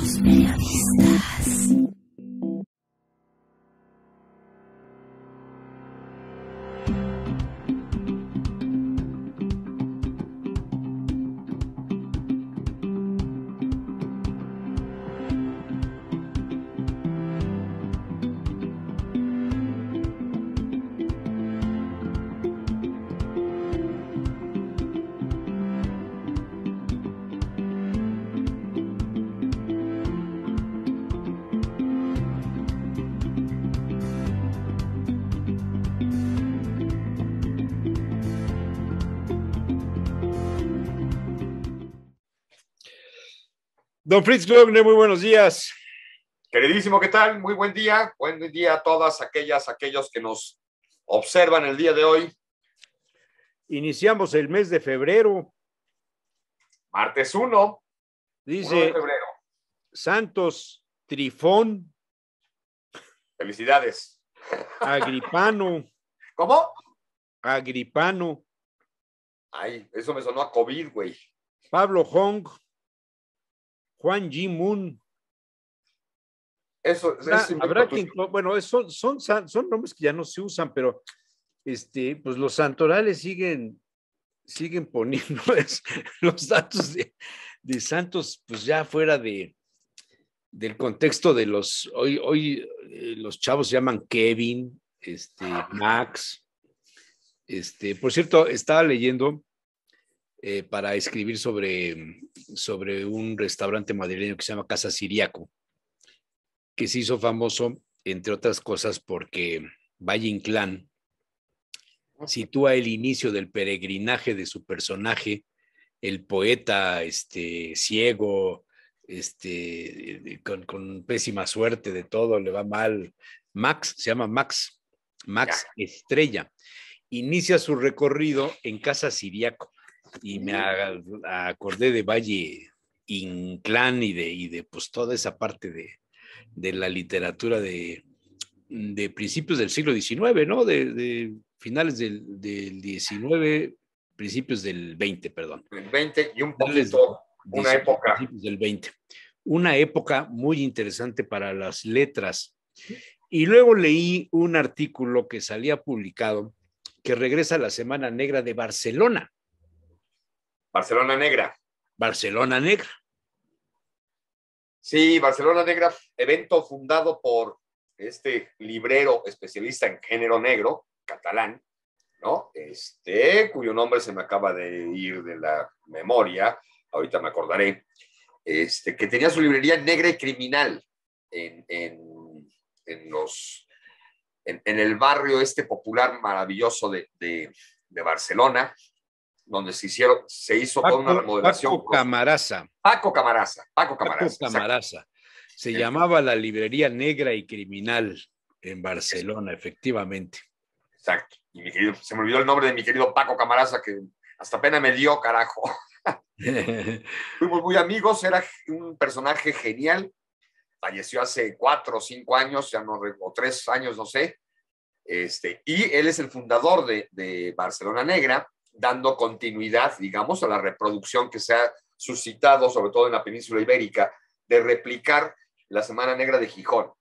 Los periodistas. Don Fritz Glockner, muy buenos días. Queridísimo, ¿qué tal? Muy buen día. Buen día a todas aquellos que nos observan el día de hoy. Iniciamos el mes de febrero. Martes 1 Dice de febrero. Santos Trifón. Felicidades. Agripano. ¿Cómo? Agripano. Ay, eso me sonó a COVID, güey. Pablo Hong. Juan Ji Moon. Eso habrá que, bueno, son nombres que ya no se usan, pero pues los santorales siguen poniendo los datos de santos, pues ya fuera del contexto de hoy los chavos se llaman Kevin, Max. Por cierto, estaba leyendo para escribir sobre un restaurante madrileño que se llama Casa Siriaco, que se hizo famoso, entre otras cosas, porque Valle Inclán sitúa el inicio del peregrinaje de su personaje, el poeta ciego, con pésima suerte de todo, le va mal. Max, se llama Max Estrella. Inicia su recorrido en Casa Siriaco y me acordé de Valle Inclán y de pues toda esa parte de la literatura de principios del siglo XIX, ¿no? De finales del 19, principios del 20, perdón. El 20 y un poquito, una época. Principios del 20. Una época muy interesante para las letras. Y luego leí un artículo que salía publicado que regresa a la Semana Negra de Barcelona. Barcelona Negra. Barcelona Negra. Sí, Barcelona Negra, evento fundado por este librero especialista en género negro, catalán, ¿no? Cuyo nombre se me acaba de ir de la memoria, ahorita me acordaré, que tenía su librería Negra y Criminal en el barrio popular maravilloso de Barcelona, donde se hizo toda una remodelación. Paco Camarasa. Se llamaba la librería Negra y Criminal en Barcelona, efectivamente. Exacto. Y se me olvidó el nombre de mi querido Paco Camarasa, que hasta pena me dio, carajo. Fuimos muy amigos, era un personaje genial. Falleció hace 4 o 5 años, ya no, o 3 años, no sé. Y él es el fundador de Barcelona Negra, dando continuidad, digamos, a la reproducción que se ha suscitado, sobre todo en la península ibérica, de replicar la Semana Negra de Gijón.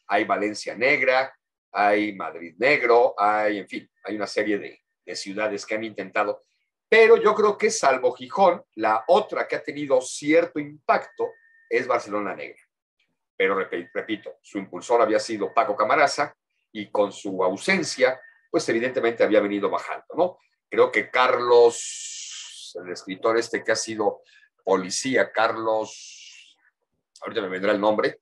Hay Valencia Negra, hay Madrid Negro, en fin, hay una serie de ciudades que han intentado, pero yo creo que salvo Gijón, la otra que ha tenido cierto impacto es Barcelona Negra. Pero repito, su impulsor había sido Paco Camarasa y con su ausencia, pues evidentemente había venido bajando, ¿no? Creo que Carlos, el escritor que ha sido policía, Carlos, ahorita me vendrá el nombre.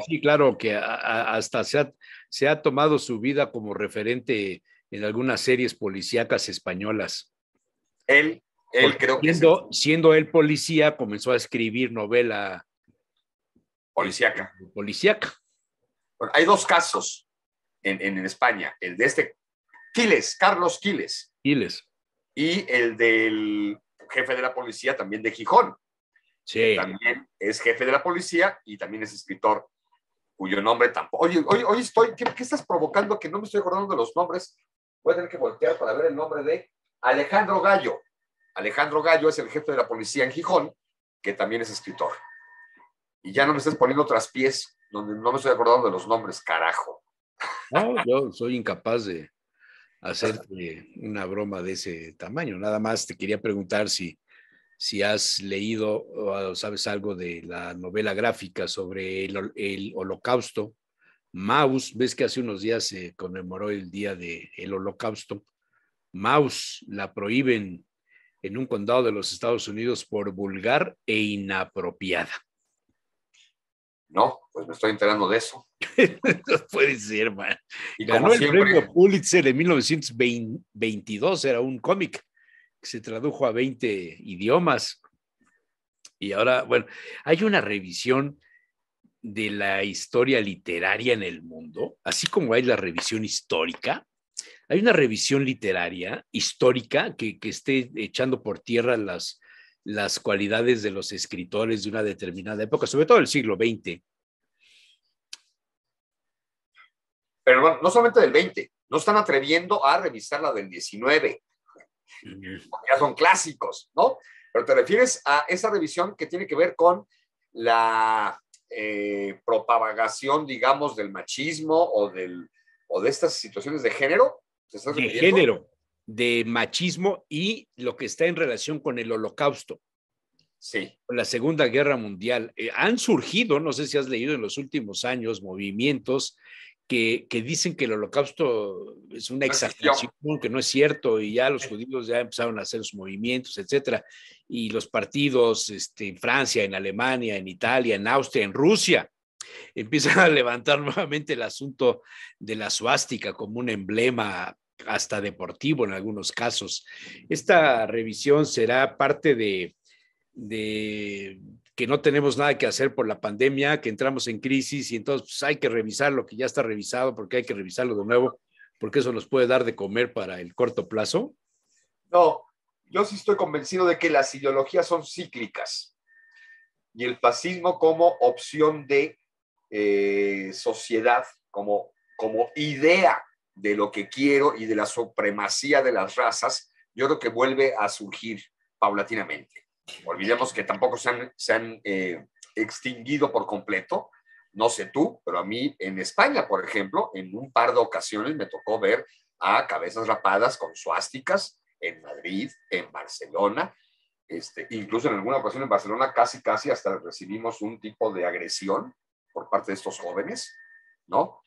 Sí, claro, que hasta se ha tomado su vida como referente en algunas series policíacas españolas. Él creo que siendo él policía, comenzó a escribir novela policíaca. Bueno, hay 2 casos en España, el de Carlos Quiles. Y el del jefe de la policía también de Gijón. Sí. También es jefe de la policía y también es escritor, cuyo nombre tampoco. Oye, ¿qué estás provocando? Que no me estoy acordando de los nombres. Voy a tener que voltear para ver el nombre de Alejandro Gallo. Alejandro Gallo es el jefe de la policía en Gijón, que también es escritor. Y ya no me estés poniendo traspiés, donde no me estoy acordando de los nombres, carajo. No, yo soy incapaz de hacerte una broma de ese tamaño. Nada más te quería preguntar si has leído o sabes algo de la novela gráfica sobre el Holocausto. Maus, ves que hace unos días se conmemoró el día del Holocausto. Maus la prohíben en un condado de los Estados Unidos por vulgar e inapropiada. No, pues me estoy enterando de eso. No puede ser, man. Y Ganó como el siempre, premio Pulitzer en 1922, era un cómic que se tradujo a 20 idiomas. Y ahora, bueno, hay una revisión de la historia literaria en el mundo, así como hay la revisión histórica. Hay una revisión literaria histórica que esté echando por tierra las cualidades de los escritores de una determinada época, sobre todo del siglo XX. pero bueno, no solamente del 20, no están atreviendo a revisar la del 19, porque ya son clásicos, ¿no? Pero te refieres a esa revisión que tiene que ver con la propagación, digamos, del machismo o de estas situaciones de género. ¿Te estás De refiriendo? género, de machismo y lo que está en relación con el Holocausto, Sí. con la Segunda Guerra Mundial. Han surgido, no sé si has leído en los últimos años, movimientos que dicen que el Holocausto es una No existió. exageración, que no es cierto, y ya los judíos ya empezaron a hacer sus movimientos, etcétera. Y los partidos en Francia, en Alemania, en Italia, en Austria, en Rusia, empiezan a levantar nuevamente el asunto de la suástica como un emblema hasta deportivo en algunos casos. Esta revisión será parte de que no tenemos nada que hacer por la pandemia, que entramos en crisis y entonces pues, hay que revisar lo que ya está revisado porque hay que revisarlo de nuevo, porque eso nos puede dar de comer para el corto plazo. No, yo sí estoy convencido de que las ideologías son cíclicas y el fascismo como opción de sociedad, como idea de lo que quiero y de la supremacía de las razas, yo creo que vuelve a surgir paulatinamente. Olvidemos que tampoco se han extinguido por completo. No sé tú, pero a mí en España, por ejemplo, en un par de ocasiones me tocó ver a cabezas rapadas con suásticas en Madrid, en Barcelona, incluso en alguna ocasión en Barcelona casi hasta recibimos un tipo de agresión por parte de estos jóvenes, ¿no?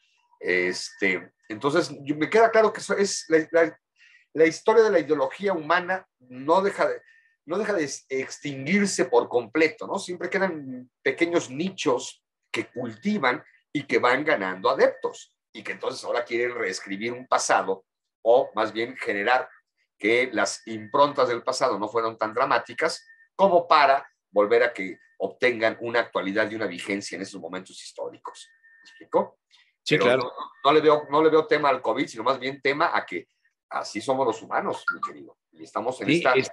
Entonces, me queda claro que eso es la historia de la ideología humana no deja de extinguirse por completo, ¿no? Siempre quedan pequeños nichos que cultivan y que van ganando adeptos y que entonces ahora quieren reescribir un pasado o más bien generar que las improntas del pasado no fueron tan dramáticas como para volver a que obtengan una actualidad y una vigencia en esos momentos históricos. ¿Me explico? Sí, Pero claro. no le veo tema al COVID, sino más bien tema a que así somos los humanos, mi querido. Y estamos en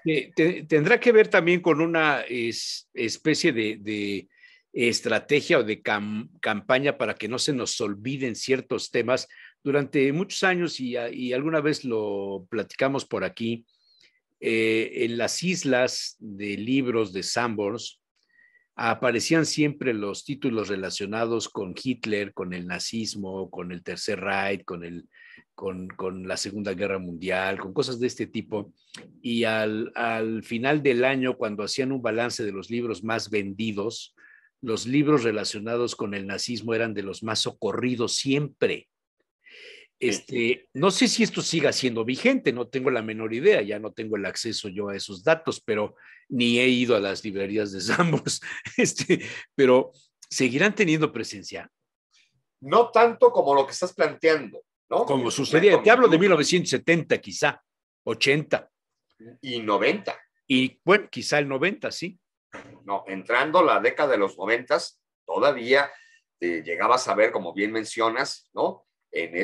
Sí, tendrá que ver también con una especie de estrategia o de campaña para que no se nos olviden ciertos temas. Durante muchos años, y alguna vez lo platicamos por aquí, en las islas de libros de Sanborns aparecían siempre los títulos relacionados con Hitler, con el nazismo, con el Tercer Reich, con la Segunda Guerra Mundial, con cosas de este tipo. Y al final del año, cuando hacían un balance de los libros más vendidos, los libros relacionados con el nazismo eran de los más socorridos siempre. No sé si esto siga siendo vigente, no tengo la menor idea, ya no tengo el acceso yo a esos datos, pero ni he ido a las librerías de Sanborns, pero seguirán teniendo presencia. No tanto como lo que estás planteando, ¿no? Como sucedía, te hablo de 1970 quizá, 80. Y 90. Y bueno, quizá el 90, sí. No, entrando la década de los 90, todavía llegabas a ver, como bien mencionas, ¿no? En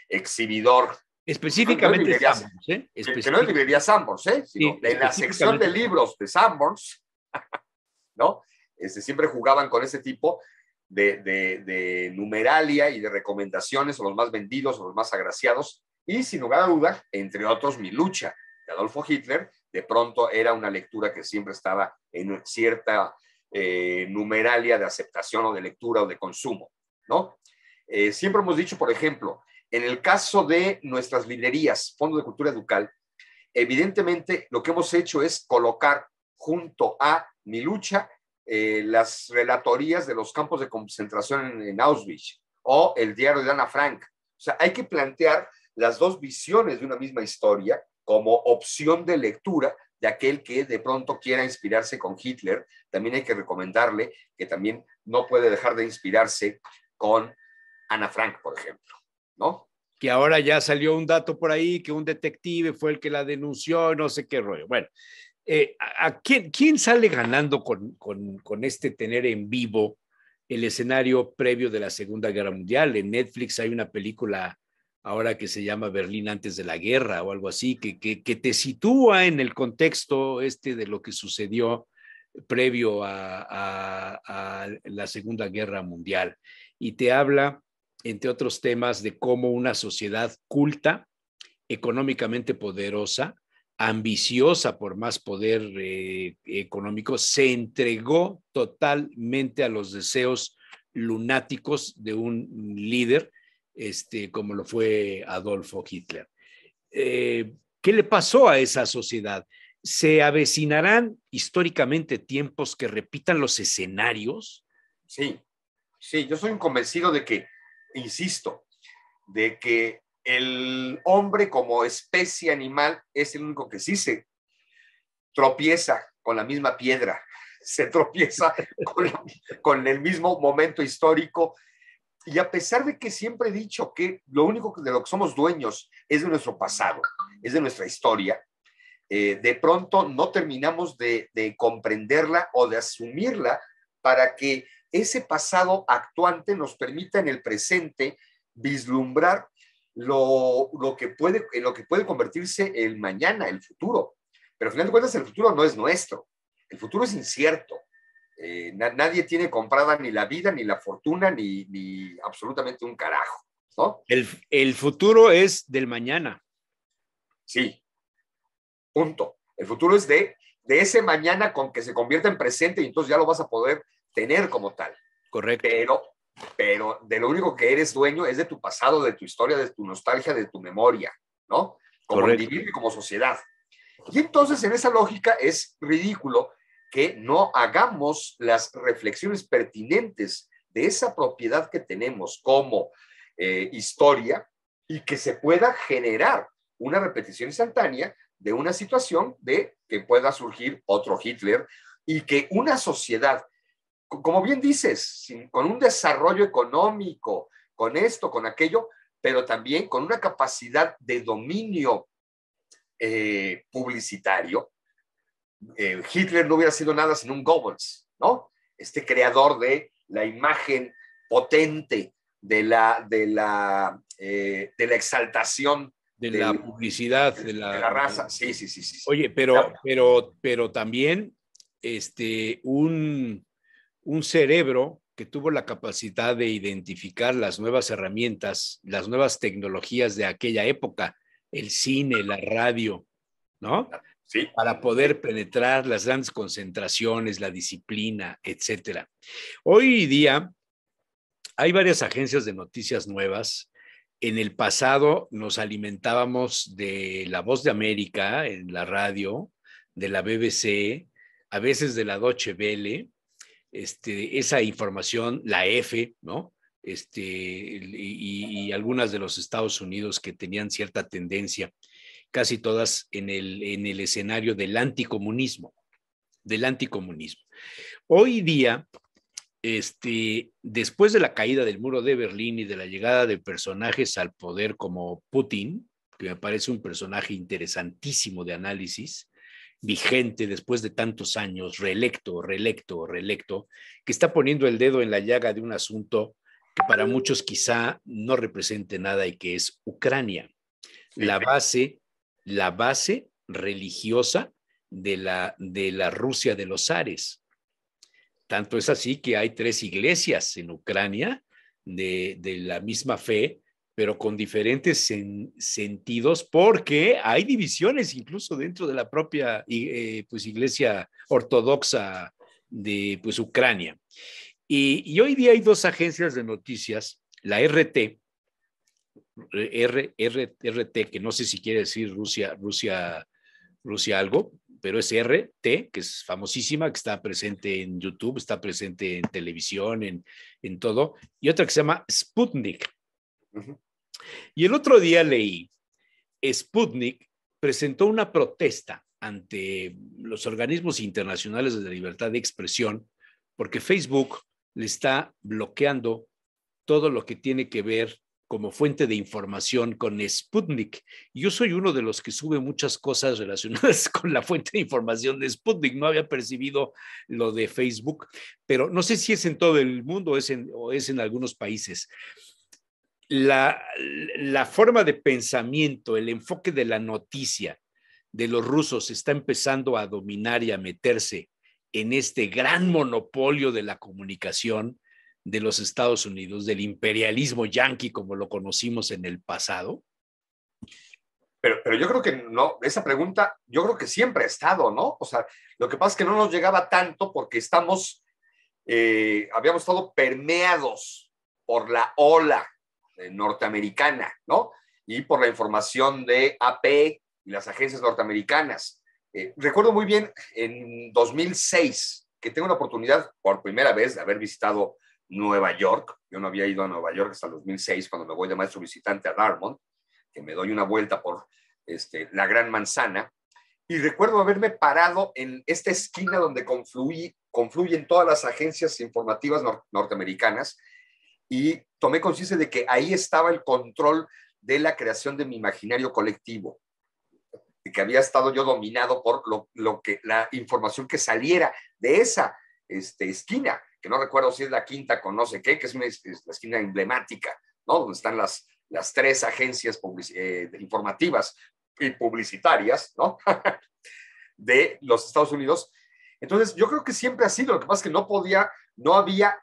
exhibidor. Específicamente no Sanborns, ¿eh? Que no es librería Sanborns, sino sí, en la sección de libros de Sanborns, ¿no? Siempre jugaban con ese tipo de numeralia y de recomendaciones, o los más vendidos, o los más agraciados, y sin lugar a duda, entre otros, Mi lucha, de Adolfo Hitler, de pronto era una lectura que siempre estaba en cierta numeralia de aceptación o de lectura o de consumo, ¿no? Siempre hemos dicho, por ejemplo, en el caso de nuestras librerías, Fondo de Cultura Educal, evidentemente lo que hemos hecho es colocar junto a Mi Lucha las relatorías de los campos de concentración en Auschwitz o el diario de Ana Frank. O sea, hay que plantear las dos visiones de una misma historia como opción de lectura de aquel que de pronto quiera inspirarse con Hitler. También hay que recomendarle que también no puede dejar de inspirarse con Ana Frank, por ejemplo, ¿no? Que ahora ya salió un dato por ahí que un detective fue el que la denunció, no sé qué rollo. Bueno, ¿quién sale ganando con este tener en vivo el escenario previo de la Segunda Guerra Mundial? En Netflix hay una película ahora que se llama Berlín antes de la guerra o algo así, que te sitúa en el contexto de lo que sucedió previo a la Segunda Guerra Mundial y te habla, entre otros temas, de cómo una sociedad culta, económicamente poderosa, ambiciosa por más poder económico, se entregó totalmente a los deseos lunáticos de un líder como lo fue Adolfo Hitler. ¿Qué le pasó a esa sociedad? ¿Se avecinarán históricamente tiempos que repitan los escenarios? Sí, sí, yo soy un convencido de que, insisto, de que el hombre como especie animal es el único que sí se tropieza con la misma piedra, se tropieza con el mismo momento histórico. Y a pesar de que siempre he dicho que lo único de lo que somos dueños es de nuestro pasado, es de nuestra historia, de pronto no terminamos de comprenderla o de asumirla para que ese pasado actuante nos permita en el presente vislumbrar lo que puede convertirse el mañana, el futuro. Pero al final de cuentas el futuro no es nuestro, el futuro es incierto. Nadie tiene comprada ni la vida, ni la fortuna, ni absolutamente un carajo, ¿no? El futuro es del mañana. Sí, punto. El futuro es de ese mañana con que se convierta en presente y entonces ya lo vas a poder tener como tal. Correcto. Pero de lo único que eres dueño es de tu pasado, de tu historia, de tu nostalgia, de tu memoria, ¿no? Como Correcto. individuo y como sociedad. Y entonces en esa lógica es ridículo que no hagamos las reflexiones pertinentes de esa propiedad que tenemos como historia y que se pueda generar una repetición instantánea de una situación de que pueda surgir otro Hitler y que una sociedad, como bien dices, con un desarrollo económico, con esto, con aquello, pero también con una capacidad de dominio publicitario, Hitler no hubiera sido nada sin un Goebbels, ¿no? Este creador de la imagen potente de la exaltación de la publicidad, de la raza. Sí. Oye, pero también un cerebro que tuvo la capacidad de identificar las nuevas herramientas, las nuevas tecnologías de aquella época, el cine, la radio, ¿no? Sí. Para poder penetrar las grandes concentraciones, la disciplina, etcétera. Hoy día hay varias agencias de noticias nuevas. En el pasado nos alimentábamos de La Voz de América en la radio, de la BBC, a veces de la Deutsche Welle, esa información, la F, ¿no? Y algunas de los Estados Unidos que tenían cierta tendencia, casi todas en el escenario del anticomunismo. Hoy día, después de la caída del muro de Berlín y de la llegada de personajes al poder como Putin, que me parece un personaje interesantísimo de análisis, vigente después de tantos años, reelecto, que está poniendo el dedo en la llaga de un asunto que para muchos quizá no represente nada y que es Ucrania, la base religiosa de la Rusia de los zares. Tanto es así que hay 3 iglesias en Ucrania de la misma fe, pero con diferentes sentidos, porque hay divisiones incluso dentro de la propia iglesia ortodoxa pues, Ucrania. Y hoy día hay dos agencias de noticias, la RT, que no sé si quiere decir Rusia algo, pero es RT, que es famosísima, que está presente en YouTube, está presente en televisión, en todo, y otra que se llama Sputnik. Uh-huh. Y el otro día leí, Sputnik presentó una protesta ante los organismos internacionales de la libertad de expresión porque Facebook le está bloqueando todo lo que tiene que ver como fuente de información con Sputnik. Yo soy uno de los que sube muchas cosas relacionadas con la fuente de información de Sputnik. No había percibido lo de Facebook, pero no sé si es en todo el mundo o es en algunos países. La forma de pensamiento, el enfoque de la noticia de los rusos está empezando a dominar y a meterse en este gran monopolio de la comunicación de los Estados Unidos, del imperialismo yanqui como lo conocimos en el pasado? Pero yo creo que no, esa pregunta yo creo que siempre ha estado, ¿no? O sea, lo que pasa es que no nos llegaba tanto porque habíamos estado permeados por la ola norteamericana, ¿no? Y por la información de AP y las agencias norteamericanas. Recuerdo muy bien en 2006 que tengo la oportunidad por primera vez de haber visitado Nueva York. Yo no había ido a Nueva York hasta el 2006 cuando me voy de maestro visitante a Dartmouth, que me doy una vuelta por la Gran Manzana. Y recuerdo haberme parado en esta esquina donde confluyen todas las agencias informativas norteamericanas y tomé conciencia de que ahí estaba el control de la creación de mi imaginario colectivo, de que había estado yo dominado por la información que saliera de esa esquina, que no recuerdo si es la quinta con no sé qué, que es la esquina emblemática, ¿no? Donde están las tres agencias informativas y publicitarias, ¿no? de los Estados Unidos. Entonces, yo creo que siempre ha sido, lo que pasa es que no había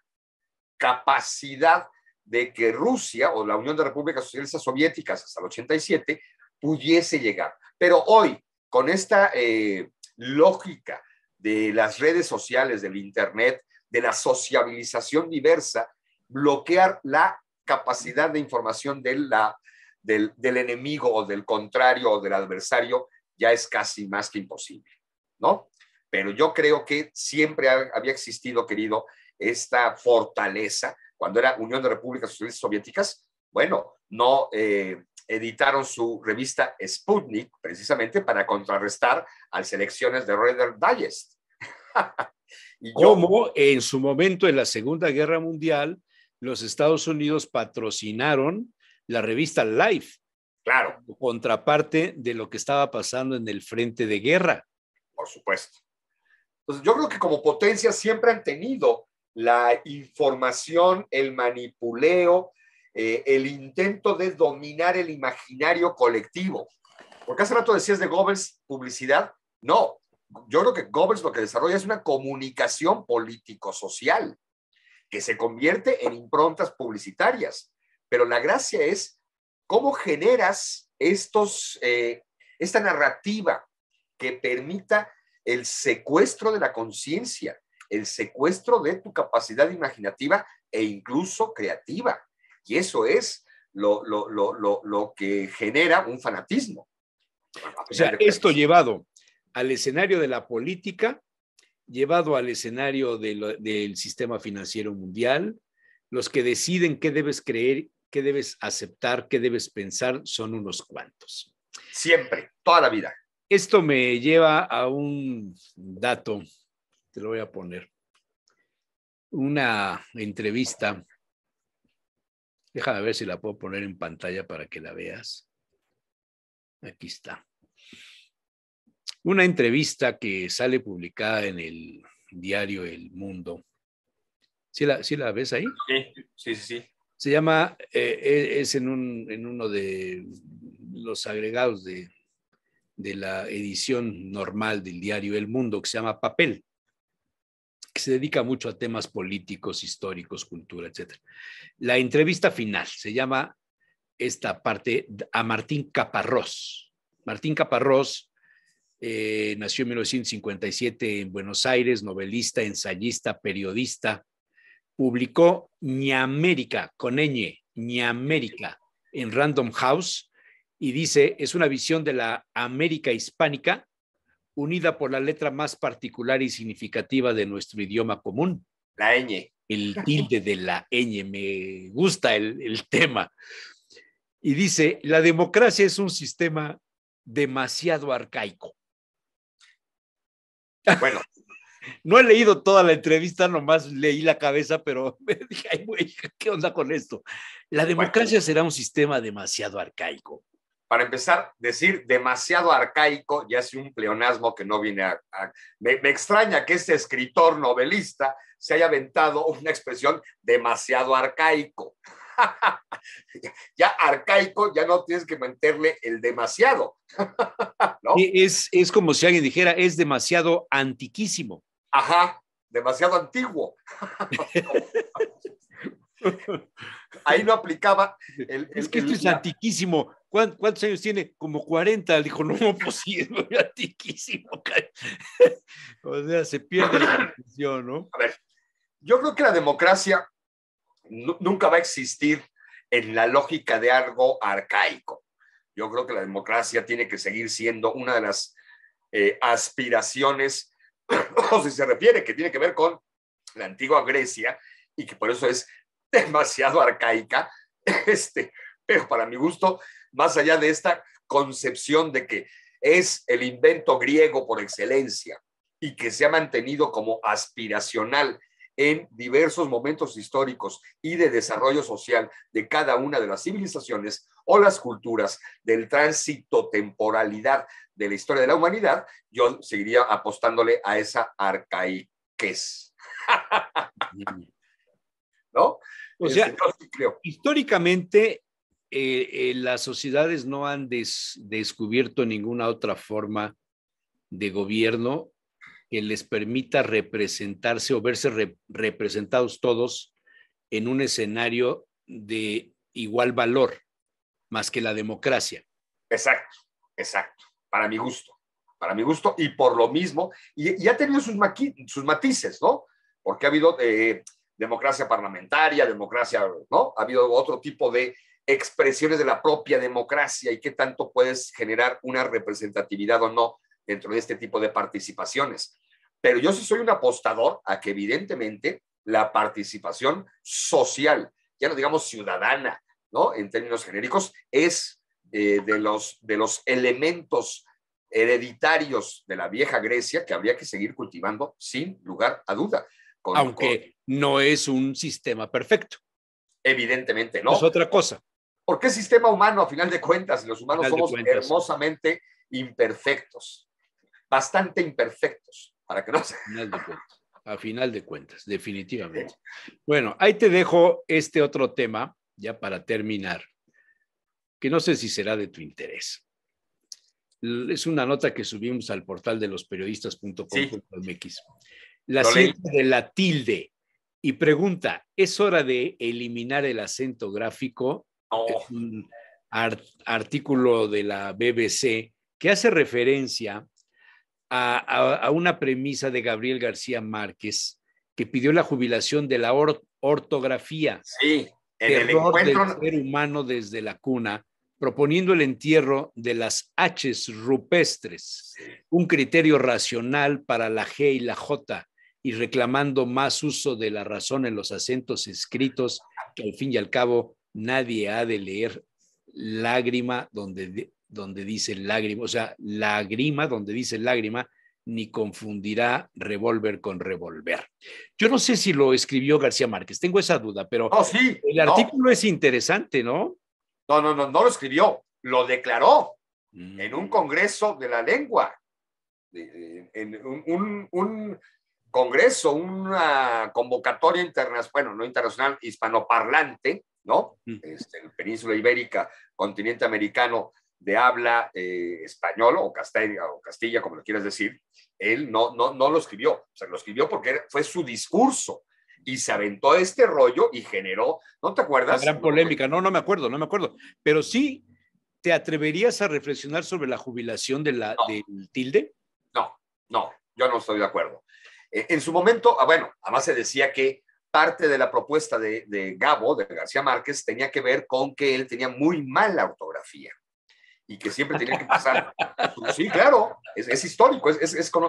capacidad de que Rusia o la Unión de Repúblicas Socialistas Soviéticas hasta el 87 pudiese llegar. Pero hoy, con esta lógica de las redes sociales, del Internet, de la sociabilización diversa, bloquear la capacidad de información del enemigo o del contrario o del adversario ya es casi más que imposible, ¿no? Pero yo creo que siempre había existido, querido, esta fortaleza. Cuando era Unión de Repúblicas Socialistas Soviéticas, bueno, no editaron su revista Sputnik precisamente para contrarrestar a las elecciones de Reader's Digest. Como en su momento, en la Segunda Guerra Mundial, los Estados Unidos patrocinaron la revista Life. Claro. Como contraparte de lo que estaba pasando en el frente de guerra. Por supuesto. Entonces, yo creo que como potencia siempre han tenido la información, el manipuleo, el intento de dominar el imaginario colectivo. Porque hace rato decías de Goebbels, publicidad. No, yo creo que Goebbels lo que desarrolla es una comunicación político-social que se convierte en improntas publicitarias. Pero la gracia es cómo generas esta narrativa que permita el secuestro de la conciencia, el secuestro de tu capacidad imaginativa e incluso creativa. Y eso es lo que genera un fanatismo. O sea, esto llevado al escenario de la política, llevado al escenario del sistema financiero mundial, los que deciden qué debes creer, qué debes aceptar, qué debes pensar, son unos cuantos. Siempre, toda la vida. Esto me lleva a un dato, te lo voy a poner. Una entrevista, déjame ver si la puedo poner en pantalla para que la veas. Aquí está. Una entrevista que sale publicada en el diario El Mundo. ¿Sí la ves ahí? Sí. Se llama, es en uno de los agregados de la edición normal del diario El Mundo, que se llama Papel, que se dedica mucho a temas políticos, históricos, cultura, etc. La entrevista final se llama esta parte a Martín Caparrós. Martín Caparrós nació en 1957 en Buenos Aires, novelista, ensayista, periodista. Publicó Ñamérica, con ñ, Ñamérica, en Random House, y dice, es una visión de la América hispánica unida por la letra más particular y significativa de nuestro idioma común. La ñ. El tilde de la ñ, me gusta el tema. Y dice, la democracia es un sistema demasiado arcaico. Bueno. No he leído toda la entrevista, nomás leí la cabeza, pero me dije, ay, güey, ¿qué onda con esto? La democracia será un sistema demasiado arcaico. Para empezar, decir demasiado arcaico ya es un pleonasmo que no viene me extraña que este escritor novelista se haya aventado una expresión demasiado arcaico. Ya arcaico, ya no tienes que meterle el demasiado. ¿No? Es como si alguien dijera, es demasiado antiquísimo. Ajá, demasiado antiguo. Ahí no aplicaba es que esto es antiquísimo. ¿Cuántos años tiene? Como 40. Dijo, no, pues sí, es muy antiquísimo. O sea, se pierde la discusión, ¿no? A ver, yo creo que la democracia nunca va a existir en la lógica de algo arcaico. Yo creo que la democracia tiene que seguir siendo una de las aspiraciones, o si se refiere, que tiene que ver con la antigua Grecia y que por eso es demasiado arcaica, pero para mi gusto, más allá de esta concepción de que es el invento griego por excelencia y que se ha mantenido como aspiracional en diversos momentos históricos y de desarrollo social de cada una de las civilizaciones o las culturas del tránsito temporalidad de la historia de la humanidad, yo seguiría apostándole a esa arcaiquez. ¿No? O sea, sí creo. Históricamente las sociedades no han descubierto ninguna otra forma de gobierno que les permita representarse o verse representados todos en un escenario de igual valor, más que la democracia. Exacto, exacto, para mi gusto, y por lo mismo, y ha tenido sus matices, ¿no? Porque ha habido democracia parlamentaria, democracia, ¿no? Ha habido otro tipo de expresiones de la propia democracia y qué tanto puedes generar una representatividad o no dentro de este tipo de participaciones. Pero yo sí soy un apostador a que evidentemente la participación social, ya no digamos ciudadana, ¿no? En términos genéricos, es de los elementos hereditarios de la vieja Grecia que habría que seguir cultivando sin lugar a duda. Aunque no es un sistema perfecto. Evidentemente no. Es otra cosa. Porque es sistema humano, a final de cuentas, y los humanos somos hermosamente imperfectos, bastante imperfectos, para que no se... A final de cuentas, definitivamente. Bueno, ahí te dejo este otro tema, ya para terminar, que no sé si será de tu interés. Es una nota que subimos al portal de losperiodistas.com.mx. Sí. La ciencia de la tilde. Y pregunta, ¿es hora de eliminar el acento gráfico? Oh. Es un artículo de la BBC que hace referencia a una premisa de Gabriel García Márquez, que pidió la jubilación de la ortografía. Sí, en el encuentro del ser humano desde la cuna, proponiendo el entierro de las H's rupestres, un criterio racional para la G y la J, y reclamando más uso de la razón en los acentos escritos, que al fin y al cabo nadie ha de leer lágrima donde dice lágrima, o sea, lágrima donde dice lágrima, ni confundirá revólver con revolver. Yo no sé si lo escribió García Márquez, tengo esa duda, pero sí, el artículo es interesante, ¿no? No lo escribió, lo declaró en un congreso de la lengua, en un congreso, una convocatoria internacional, bueno, no internacional, hispanoparlante, ¿no? En Península Ibérica, continente americano de habla español o Castilla, como lo quieras decir. Él no lo escribió, o sea, lo escribió porque fue su discurso y se aventó este rollo y generó, ¿no te acuerdas? La gran polémica, no me acuerdo, pero sí, ¿te atreverías a reflexionar sobre la jubilación del tilde? No, yo no estoy de acuerdo. En su momento, bueno, además se decía que parte de la propuesta de Gabo, de García Márquez, tenía que ver con que él tenía muy mala ortografía y que siempre tenía que pasar. Sí, claro, es histórico,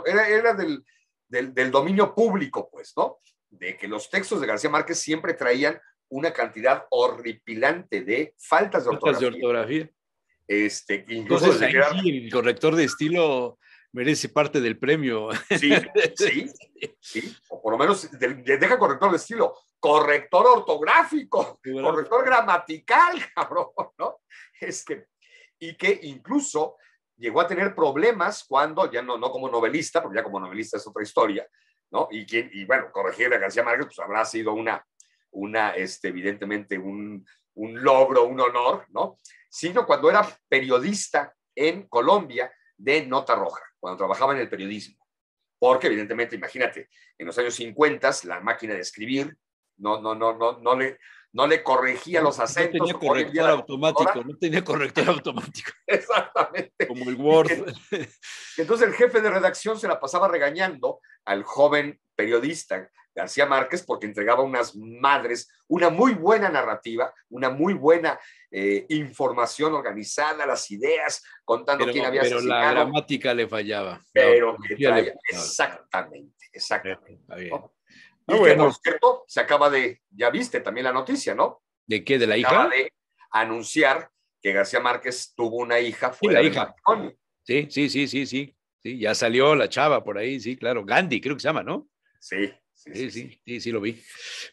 era del dominio público, pues, ¿no? De que los textos de García Márquez siempre traían una cantidad horripilante de faltas de ortografía. Incluso entonces, ahí sí, el corrector de estilo merece parte del premio. Sí. O por lo menos deja corrector de estilo, corrector ortográfico, corrector gramatical, cabrón, ¿no? Y que incluso llegó a tener problemas cuando, ya no como novelista, porque ya como novelista es otra historia, ¿no? Y bueno, corregir a García Márquez, pues habrá sido evidentemente un logro, un honor, ¿no? Sino cuando era periodista en Colombia de Nota Roja, cuando trabajaba en el periodismo. Porque evidentemente, imagínate, en los años 50 la máquina de escribir no le corregía los acentos. No tenía corrector automático. Exactamente. Como el Word. Entonces el jefe de redacción se la pasaba regañando al joven periodista García Márquez porque entregaba unas madres, una muy buena narrativa, una muy buena información organizada, las ideas, contando quién había asesinado. Pero la gramática le fallaba. Pero que traía, exactamente. ¿No? Y que, por cierto, se acaba ya viste también la noticia, ¿no? ¿De qué? ¿De la hija? Acaba de anunciar que García Márquez tuvo una hija fuera del matrimonio. Sí, ya salió la chava por ahí, sí, claro. Gandhi, creo que se llama, ¿no? Sí, lo vi.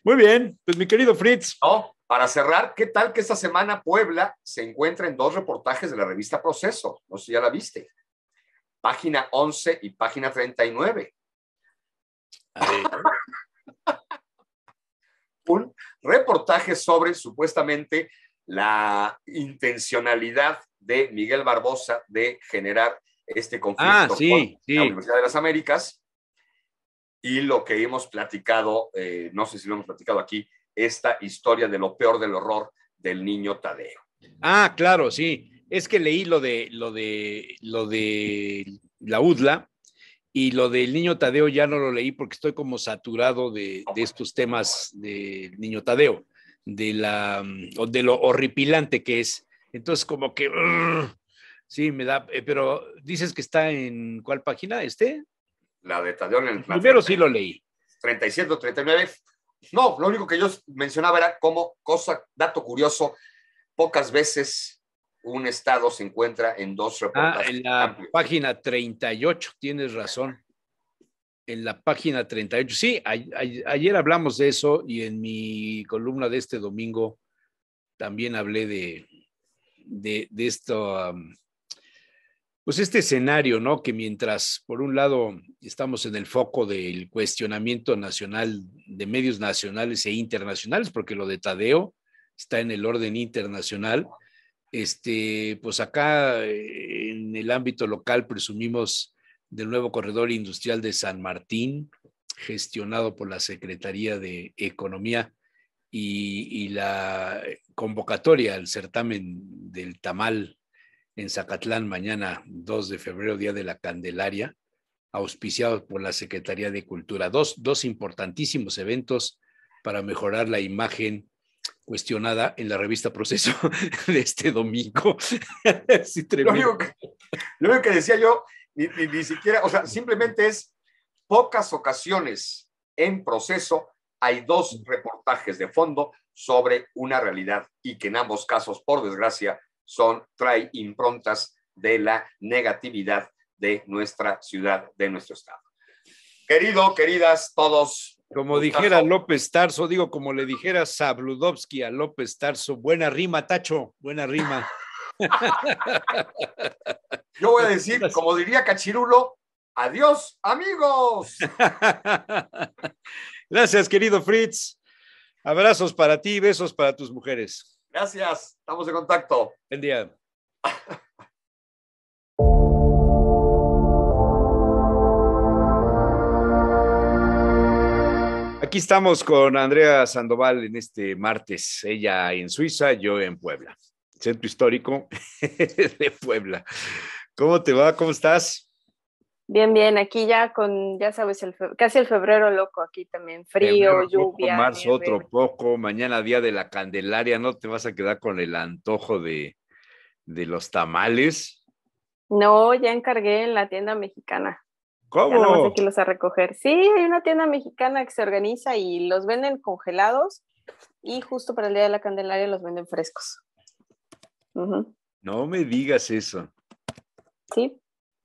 Muy bien, pues mi querido Fritz. No, para cerrar, ¿qué tal que esta semana Puebla se encuentra en 2 reportajes de la revista Proceso? No sé si ya la viste. Página 11 y página 39. A ver. Un reportaje sobre supuestamente la intencionalidad de Miguel Barbosa de generar este conflicto con la Universidad de las Américas y lo que hemos platicado, no sé si lo hemos platicado aquí, esta historia de lo peor del horror del niño Tadeo. Ah, claro, sí. Es que leí lo de la UDLA y lo del niño Tadeo ya no lo leí porque estoy como saturado de estos temas del niño Tadeo, de lo horripilante que es. Entonces, como que sí, me da, pero dices que está en ¿cuál página? La de Tadeo en el primero sí lo leí. 37 o 39. No, lo único que yo mencionaba era como dato curioso, pocas veces un estado se encuentra en 2 reportajes. En la página 38, tienes razón. En la página 38. Sí, ayer hablamos de eso y en mi columna de este domingo también hablé de esto, pues este escenario, ¿no? Que mientras, por un lado, estamos en el foco del cuestionamiento nacional de medios nacionales e internacionales, porque lo de Tadeo está en el orden internacional, pues acá en el ámbito local presumimos del nuevo corredor industrial de San Martín, gestionado por la Secretaría de Economía y la convocatoria al certamen del tamal en Zacatlán mañana 2 de febrero, Día de la Candelaria, auspiciados por la Secretaría de Cultura. Dos importantísimos eventos para mejorar la imagen cuestionada en la revista Proceso de este domingo. Sí, lo único que decía yo, ni siquiera, o sea, simplemente es pocas ocasiones en Proceso hay 2 reportajes de fondo sobre una realidad y que en ambos casos, por desgracia, trae improntas de la negatividad de nuestra ciudad, de nuestro estado. Queridas, todos. Como dijera López Tarso, como le dijera Zabludovsky a López Tarso, buena rima, Tacho, buena rima. Yo voy a decir, como diría Cachirulo, adiós, amigos. Gracias, querido Fritz. Abrazos para ti, besos para tus mujeres. Gracias, estamos en contacto. Buen día. Aquí estamos con Andrea Sandoval en este martes, ella en Suiza, yo en Puebla. centro histórico de Puebla. ¿Cómo te va? ¿Cómo estás? Bien, bien, aquí ya ya sabes, casi el febrero loco, aquí también, frío, Febrero poco, lluvia, marzo nieve. otro poco, mañana día de la Candelaria, ¿no te vas a quedar con el antojo de los tamales? No, ya encargué en la tienda mexicana. Ya nada más hay ¿Cómo? que irlos a recoger. Sí, hay una tienda mexicana que se organiza y los venden congelados y justo para el día de la Candelaria los venden frescos. Uh-huh. No me digas eso. Sí,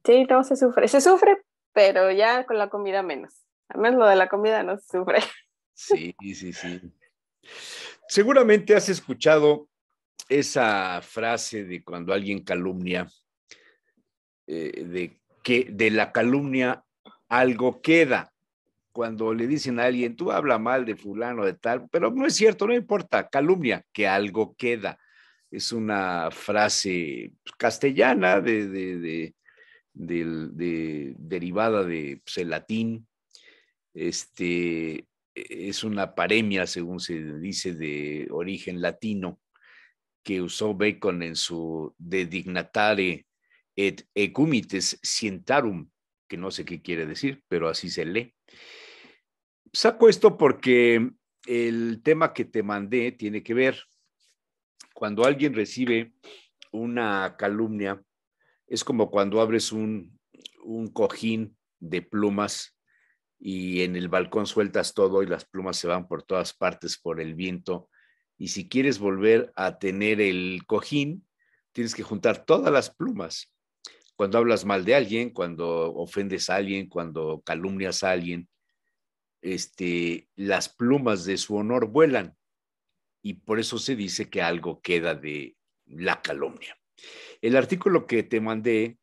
sí, no se sufre. Se sufre, pero ya con la comida menos. Al menos lo de la comida no se sufre. Sí. Seguramente has escuchado esa frase de cuando alguien calumnia, de que de la calumnia algo queda. Cuando le dicen a alguien, tú habla mal de fulano, de tal, pero no es cierto, no importa, calumnia, que algo queda. Es una frase castellana derivada de pues, el latín. Es una paremia, según se dice, de origen latino, que usó Bacon en su De Dignatare et Ecumites Scientarum, que no sé qué quiere decir, pero así se lee. Saco esto porque el tema que te mandé tiene que ver, cuando alguien recibe una calumnia, es como cuando abres un cojín de plumas y en el balcón sueltas todo y las plumas se van por todas partes por el viento. Y si quieres volver a tener el cojín, tienes que juntar todas las plumas. Cuando hablas mal de alguien, cuando ofendes a alguien, cuando calumnias a alguien, las plumas de su honor vuelan y por eso se dice que algo queda de la calumnia. El artículo que te mandé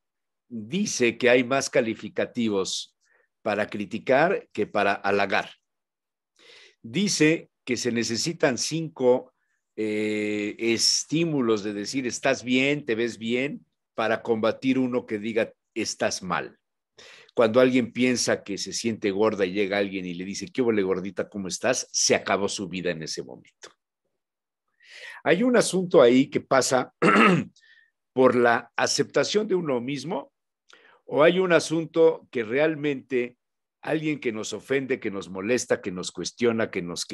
dice que hay más calificativos para criticar que para halagar. Dice que se necesitan 5 estímulos de decir estás bien, te ves bien, para combatir uno que diga estás mal. Cuando alguien piensa que se siente gorda y llega alguien y le dice, ¿qué huele gordita, cómo estás? Se acabó su vida en ese momento. Hay un asunto ahí que pasa por la aceptación de uno mismo, o hay un asunto que realmente alguien que nos ofende, que nos molesta, que nos cuestiona, que nos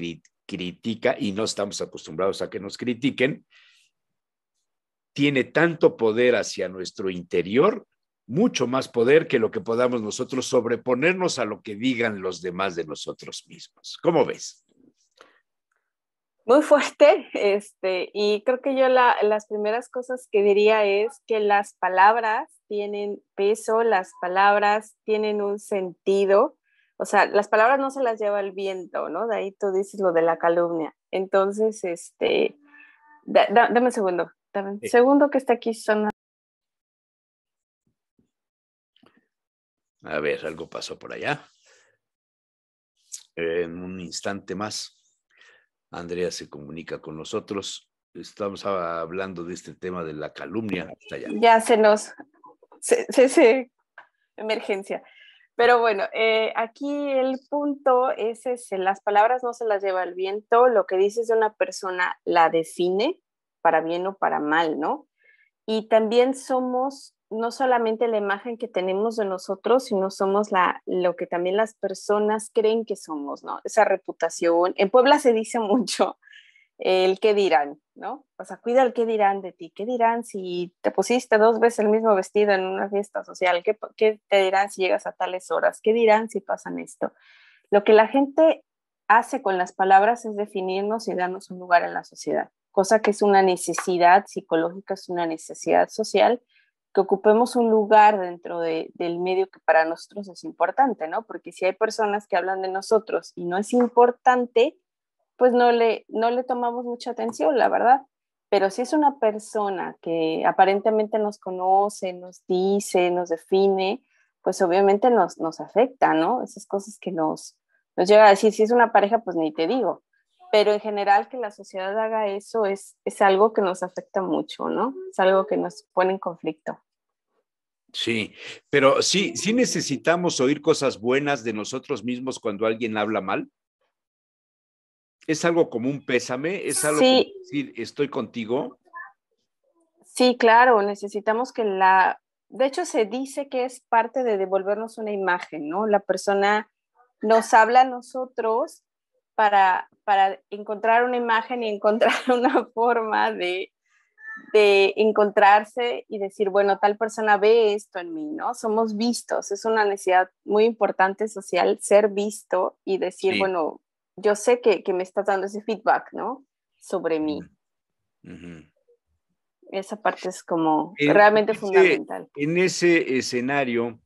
critica, y no estamos acostumbrados a que nos critiquen, tiene tanto poder hacia nuestro interior, mucho más poder que lo que podamos nosotros sobreponernos a lo que digan los demás de nosotros mismos. ¿Cómo ves? Muy fuerte, y creo que yo las primeras cosas que diría es que las palabras tienen peso, las palabras tienen un sentido, o sea, las palabras no se las lleva el viento, ¿no? De ahí tú dices lo de la calumnia. Entonces, dame un segundo, segundo que está aquí sonando. A ver, algo pasó por allá. En un instante más, Andrea se comunica con nosotros. Estamos hablando de este tema de la calumnia. Está allá. Ya emergencia. Pero bueno, aquí el punto es ese, las palabras no se las lleva el viento, lo que dices de una persona la define, para bien o para mal, ¿no? Y también somos no solamente la imagen que tenemos de nosotros, sino somos lo que también las personas creen que somos, ¿no? Esa reputación. En Puebla se dice mucho el qué dirán, ¿no? O sea, cuida el qué dirán de ti. ¿Qué dirán si te pusiste 2 veces el mismo vestido en una fiesta social? ¿Qué te dirán si llegas a tales horas? ¿Qué dirán si pasan esto? Lo que la gente hace con las palabras es definirnos y darnos un lugar en la sociedad, cosa que es una necesidad psicológica, es una necesidad social, que ocupemos un lugar dentro del medio que para nosotros es importante, ¿no? Porque si hay personas que hablan de nosotros y no es importante, pues no le tomamos mucha atención, la verdad. Pero si es una persona que aparentemente nos conoce, nos dice, nos define, pues obviamente nos afecta, ¿no? Esas cosas que nos llega a decir, si es una pareja, pues ni te digo. Pero en general que la sociedad haga eso es algo que nos afecta mucho, ¿no? Es algo que nos pone en conflicto. Sí, pero sí necesitamos oír cosas buenas de nosotros mismos cuando alguien habla mal. ¿Es algo como un pésame? ¿Es algo como decir, estoy contigo? Sí, claro, necesitamos de hecho se dice que es parte de devolvernos una imagen, ¿no? La persona nos habla a nosotros para encontrar una imagen y encontrar una forma de encontrarse y decir, bueno, tal persona ve esto en mí, ¿no? Somos vistos, es una necesidad muy importante social, ser visto y decir, Sí. bueno, yo sé que me estás dando ese feedback, ¿no? Sobre mí. Ujú. Esa parte es como En realmente fundamental. en ese escenario,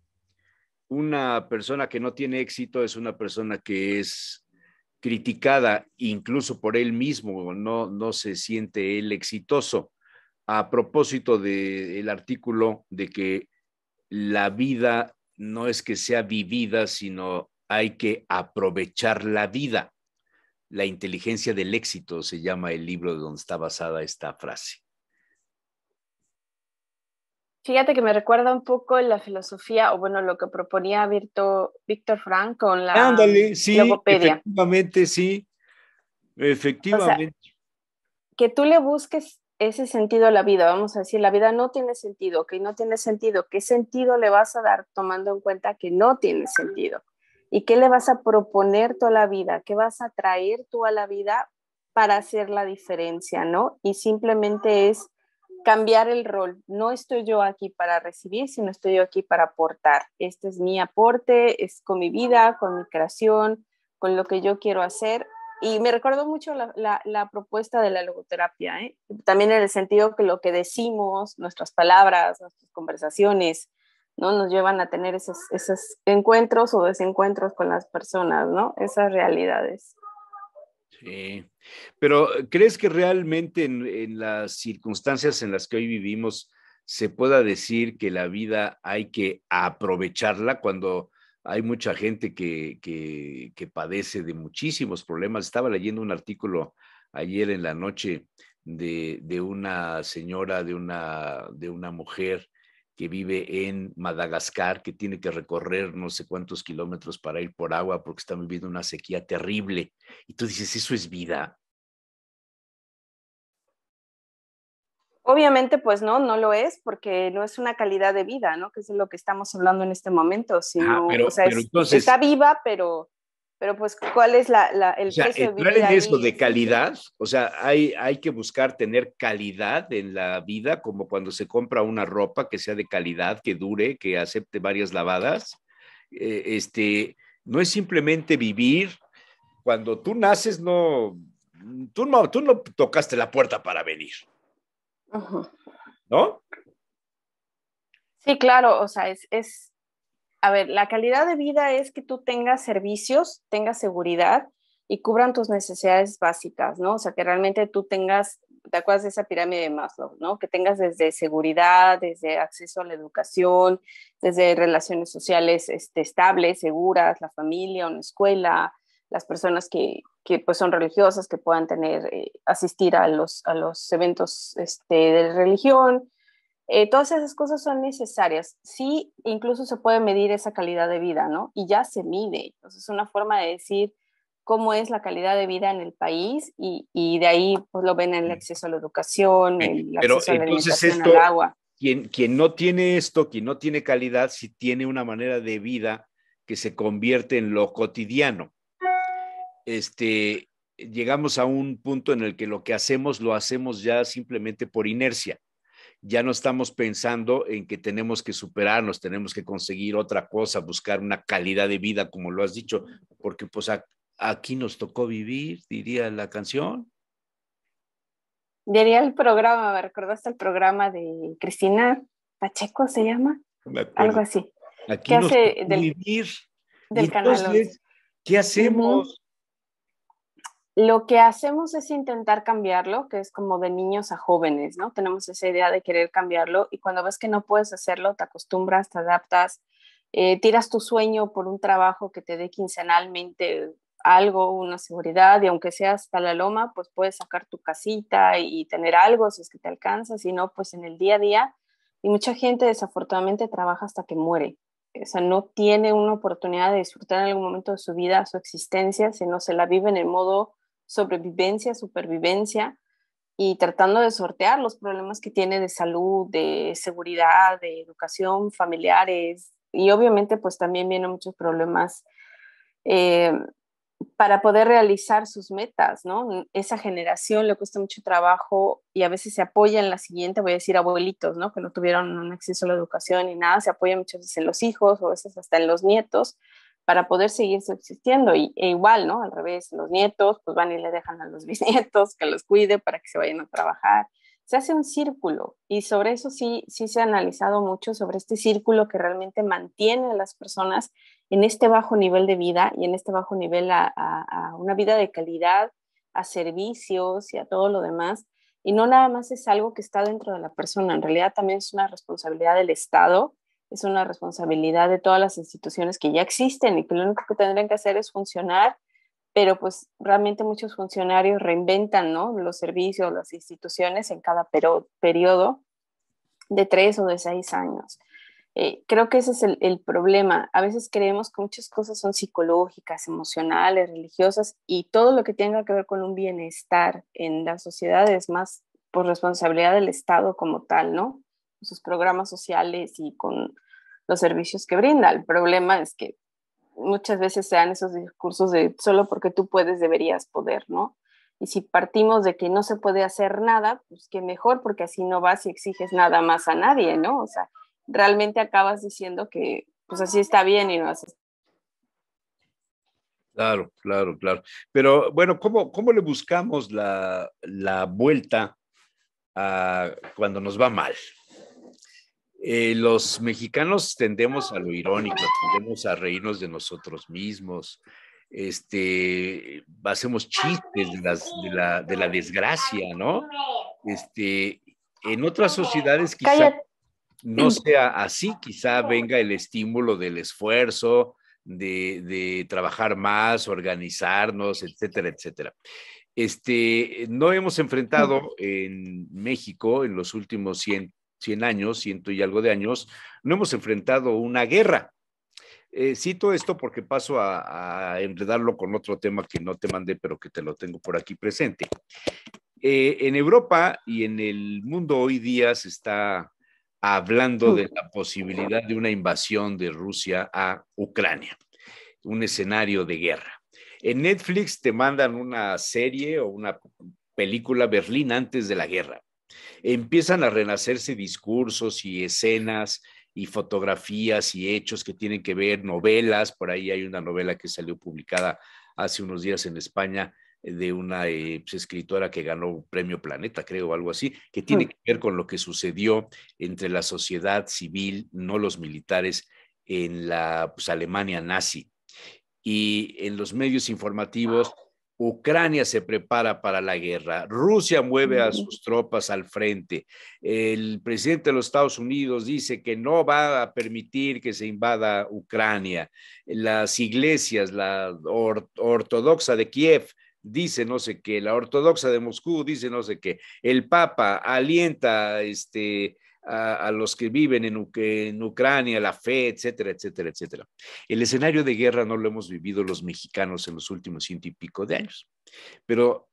una persona que no tiene éxito es una persona que es criticada incluso por él mismo, no se siente él exitoso. A propósito del artículo de que la vida no es que sea vivida, sino hay que aprovechar la vida. La inteligencia del éxito se llama el libro donde está basada esta frase. Fíjate que me recuerda un poco la filosofía, o bueno, lo que proponía Víctor Frank con la Ándale, sí, logopedia. efectivamente, sí, O sea, efectivamente. que tú le busques ese sentido a la vida, vamos a decir, la vida no tiene sentido, que no tiene sentido, ¿qué sentido le vas a dar tomando en cuenta que no tiene sentido? ¿Y qué le vas a proponer tú a la vida? ¿Qué vas a traer tú a la vida para hacer la diferencia, no? Y simplemente es cambiar el rol. No estoy yo aquí para recibir, sino estoy yo aquí para aportar. Este es mi aporte, es con mi vida, con mi creación, con lo que yo quiero hacer. Y me recordó mucho la propuesta de la logoterapia, ¿eh? También en el sentido que lo que decimos, nuestras palabras, nuestras conversaciones, ¿no? Nos llevan a tener esos encuentros o desencuentros con las personas, ¿no? Esas realidades. Sí, pero ¿crees que realmente en las circunstancias en las que hoy vivimos se pueda decir que la vida hay que aprovecharla cuando hay mucha gente que padece de muchísimos problemas? Estaba leyendo un artículo ayer en la noche de una señora, de una mujer que vive en Madagascar, que tiene que recorrer no sé cuántos kilómetros para ir por agua porque están viviendo una sequía terrible. Y tú dices, ¿eso es vida? Obviamente, pues no lo es, porque no es una calidad de vida, ¿no? Que es de lo que estamos hablando en este momento, Ajá, sino, o sea, pero entonces, está viva, pero pues, ¿cuál es o el sea, precio de entrar vivir en eso ahí? de calidad, o sea, hay que buscar tener calidad en la vida, como cuando se compra una ropa que sea de calidad, que dure, que acepte varias lavadas. No es simplemente vivir. Cuando tú naces, tú no tocaste la puerta para venir, Uh-huh. ¿no? Sí, claro, o sea, a ver, la calidad de vida es que tú tengas servicios, tengas seguridad y cubran tus necesidades básicas, ¿no? O sea, que realmente tú tengas, ¿te acuerdas de esa pirámide de Maslow, ¿no? Que tengas desde seguridad, desde acceso a la educación, desde relaciones sociales estables, seguras, la familia, una escuela, las personas que pues son religiosas, que puedan asistir a los eventos de religión. Todas esas cosas son necesarias. Sí, incluso se puede medir esa calidad de vida, ¿no? Y ya se mide. Entonces, es una forma de decir cómo es la calidad de vida en el país y de ahí pues lo ven en el acceso a la educación, el Pero acceso a la entonces alimentación, al esto, agua. quien no tiene esto, quien no tiene calidad, sí tiene una manera de vida que se convierte en lo cotidiano. Llegamos a un punto en el que lo que hacemos lo hacemos ya simplemente por inercia. Ya no estamos pensando en que tenemos que superarnos, tenemos que conseguir otra cosa, buscar una calidad de vida, como lo has dicho, porque pues aquí nos tocó vivir, diría la canción. Diría el programa, ¿me recordaste el programa de Cristina Pacheco, se llama? No me Algo acuerdo. así. Aquí ¿Qué nos hace tocó vivir. Y del Canal 11? entonces, ¿qué Uh-huh. hacemos? Lo que hacemos es intentar cambiarlo, que es como de niños a jóvenes, ¿no? Tenemos esa idea de querer cambiarlo y cuando ves que no puedes hacerlo, te acostumbras, te adaptas, tiras tu sueño por un trabajo que te dé quincenalmente algo, una seguridad y aunque sea hasta la loma, pues puedes sacar tu casita y tener algo si es que te alcanza, si no, pues en el día a día. Y mucha gente desafortunadamente trabaja hasta que muere. O sea, no tiene una oportunidad de disfrutar en algún momento de su vida, su existencia, sino se la vive en el modo sobrevivencia, supervivencia, y tratando de sortear los problemas que tiene de salud, de seguridad, de educación, familiares, y obviamente pues también vienen muchos problemas eh, para poder realizar sus metas, ¿no? Esa generación le cuesta mucho trabajo y a veces se apoya en la siguiente, voy a decir abuelitos, ¿no? Que no tuvieron un acceso a la educación ni nada, se apoya muchas veces en los hijos o a veces hasta en los nietos para poder seguir subsistiendo. E igual, ¿no? Al revés, los nietos pues van y le dejan a los bisnietos que los cuide para que se vayan a trabajar. Se hace un círculo y sobre eso sí se ha analizado mucho, sobre este círculo que realmente mantiene a las personas en este bajo nivel de vida y en este bajo nivel a una vida de calidad, a servicios y a todo lo demás. Y no nada más es algo que está dentro de la persona, en realidad también es una responsabilidad del Estado, es una responsabilidad de todas las instituciones que ya existen y que lo único que tendrían que hacer es funcionar, pero pues realmente muchos funcionarios reinventan, ¿no? Los servicios, las instituciones en cada periodo de 3 o de 6 años. Creo que ese es el problema. A veces creemos que muchas cosas son psicológicas, emocionales, religiosas, y todo lo que tenga que ver con un bienestar en la sociedad es más por responsabilidad del Estado como tal, ¿no? Sus programas sociales y con los servicios que brinda. El problema es que muchas veces se dan esos discursos de solo porque tú puedes, deberías poder, ¿no? Y si partimos de que no se puede hacer nada, pues que mejor, porque así no vas y exiges nada más a nadie, ¿no? O sea, realmente acabas diciendo que pues así está bien y no haces. Claro, claro, claro. Pero bueno, ¿cómo le buscamos la vuelta a cuando nos va mal? Los mexicanos tendemos a lo irónico, tendemos a reírnos de nosotros mismos, hacemos chistes de la desgracia, ¿no? En otras sociedades quizá Cállate. no sea así, quizá venga el estímulo del esfuerzo, de trabajar más, organizarnos, etcétera, etcétera. No hemos enfrentado en México en los últimos 100 años, 100 y algo de años, no hemos enfrentado una guerra. Cito esto porque paso a enredarlo con otro tema que no te mandé, pero que te lo tengo por aquí presente. En Europa y en el mundo hoy día se está hablando de la posibilidad de una invasión de Rusia a Ucrania, un escenario de guerra. En Netflix te mandan una serie o una película Berlín antes de la guerra. Empiezan a renacerse discursos y escenas y fotografías y hechos que tienen que ver, novelas, por ahí hay una novela que salió publicada hace unos días en España de una escritora que ganó un premio Planeta, creo, o algo así, que tiene que ver con lo que sucedió entre la sociedad civil, no los militares, en la Alemania nazi. Y en los medios informativos, Ucrania se prepara para la guerra, Rusia mueve a sus tropas al frente, el presidente de los Estados Unidos dice que no va a permitir que se invada Ucrania, las iglesias, la ortodoxa de Kiev dice no sé qué, la ortodoxa de Moscú dice no sé qué, el Papa alienta a los que viven en Ucrania, la fe, etcétera, etcétera, etcétera. El escenario de guerra no lo hemos vivido los mexicanos en los últimos 100 y pico de años, pero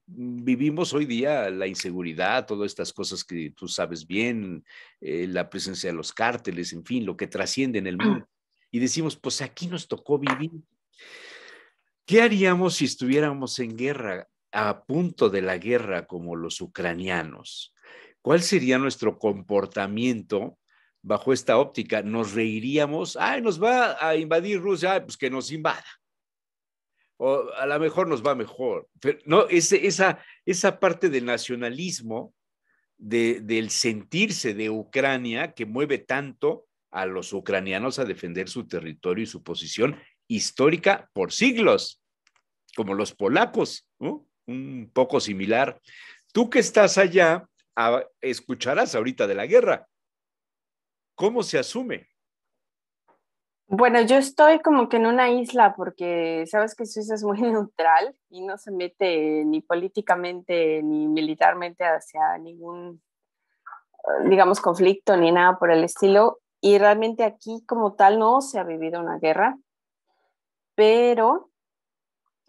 vivimos hoy día la inseguridad, todas estas cosas que tú sabes bien, la presencia de los cárteles, en fin, lo que trasciende en el mundo. Y decimos, pues aquí nos tocó vivir. ¿Qué haríamos si estuviéramos en guerra, a punto de la guerra como los ucranianos? ¿Cuál sería nuestro comportamiento bajo esta óptica? ¿Nos reiríamos? ¡Ay, nos va a invadir Rusia! ¡Ay, pues que nos invada! O a lo mejor nos va mejor. Pero no, esa parte del nacionalismo, del sentirse de Ucrania, que mueve tanto a los ucranianos a defender su territorio y su posición histórica por siglos, como los polacos, ¿no? Un poco similar. Tú que estás allá, escucharás ahorita de la guerra. ¿Cómo se asume? Bueno, yo estoy como que en una isla porque sabes que Suiza es muy neutral y no se mete ni políticamente ni militarmente hacia ningún, digamos, conflicto ni nada por el estilo. Y realmente aquí como tal no se ha vivido una guerra, pero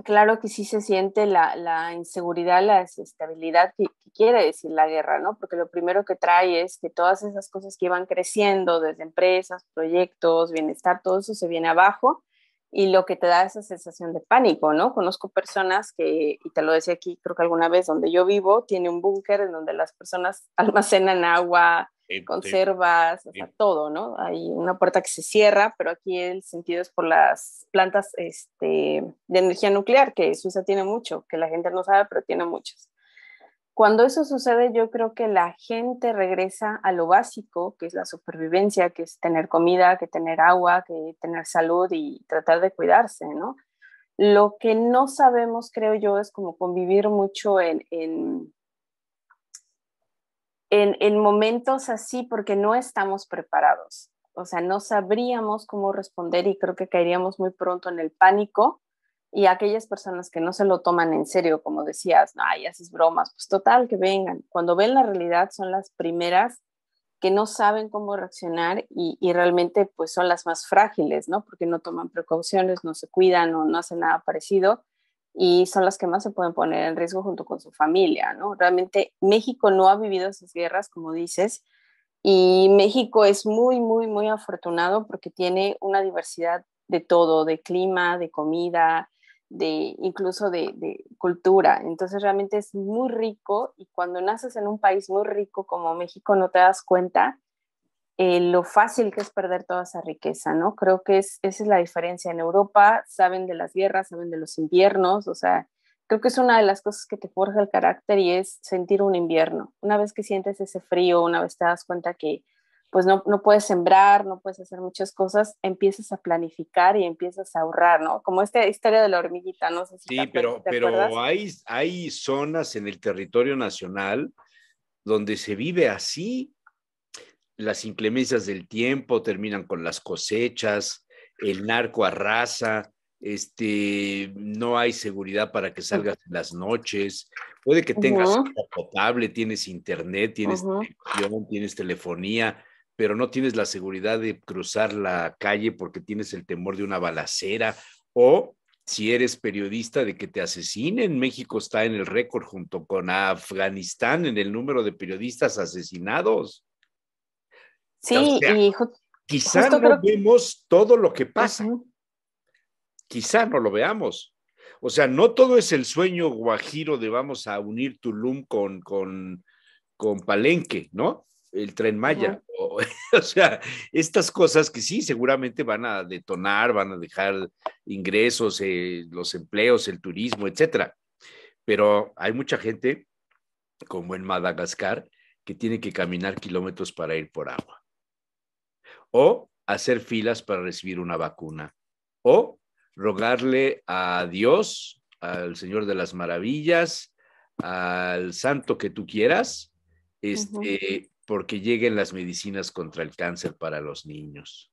claro que sí se siente la inseguridad, la desestabilidad que quiere decir la guerra, ¿no? Porque lo primero que trae es que todas esas cosas que iban creciendo, desde empresas, proyectos, bienestar, todo eso se viene abajo y lo que te da esa sensación de pánico, ¿no? Conozco personas que, y te lo decía aquí, creo que alguna vez, donde yo vivo, tiene un búnker en donde las personas almacenan agua, conservas, o sea, todo, ¿no? Hay una puerta que se cierra, pero aquí el sentido es por las plantas de energía nuclear, que Suiza tiene mucho, que la gente no sabe, pero tiene muchas. Cuando eso sucede, yo creo que la gente regresa a lo básico, que es la supervivencia, que es tener comida, que tener agua, que tener salud y tratar de cuidarse, ¿no? Lo que no sabemos, creo yo, es como convivir mucho en momentos así porque no estamos preparados. O sea, no sabríamos cómo responder y creo que caeríamos muy pronto en el pánico y aquellas personas que no se lo toman en serio, como decías, no, ay, haces bromas, pues total, que vengan. Cuando ven la realidad son las primeras que no saben cómo reaccionar y realmente pues son las más frágiles, ¿no? Porque no toman precauciones, no se cuidan o no hacen nada parecido y son las que más se pueden poner en riesgo junto con su familia, ¿no? Realmente México no ha vivido esas guerras, como dices, y México es muy, muy, muy afortunado porque tiene una diversidad de todo, de clima, de comida, incluso de cultura. Entonces realmente es muy rico y cuando naces en un país muy rico como México no te das cuenta lo fácil que es perder toda esa riqueza, ¿no? Creo que esa es la diferencia. En Europa saben de las guerras, saben de los inviernos, o sea, creo que es una de las cosas que te forja el carácter y es sentir un invierno. Una vez que sientes ese frío, una vez te das cuenta que pues no puedes sembrar, no puedes hacer muchas cosas, empiezas a planificar y empiezas a ahorrar, ¿no? Como esta historia de la hormiguita, no sé si Sí, te acuerdas. pero hay zonas en el territorio nacional donde se vive así. Las inclemencias del tiempo terminan con las cosechas, el narco arrasa, no hay seguridad para que salgas en las noches, puede que tengas agua potable, tienes internet, tienes televisión, tienes telefonía, pero no tienes la seguridad de cruzar la calle porque tienes el temor de una balacera o si eres periodista de que te asesinen. México está en el récord junto con Afganistán en el número de periodistas asesinados. O Sí, sea, y quizá justo no creo que... vemos todo lo que pasa, quizá no lo veamos. O sea, no todo es el sueño guajiro de vamos a unir Tulum con Palenque, ¿no? El Tren Maya. O sea, estas cosas que sí, seguramente van a detonar, van a dejar ingresos, los empleos, el turismo, etcétera. Pero hay mucha gente, como en Madagascar, que tiene que caminar kilómetros para ir por agua. O hacer filas para recibir una vacuna, o rogarle a Dios, al Señor de las Maravillas, al santo que tú quieras, porque lleguen las medicinas contra el cáncer para los niños.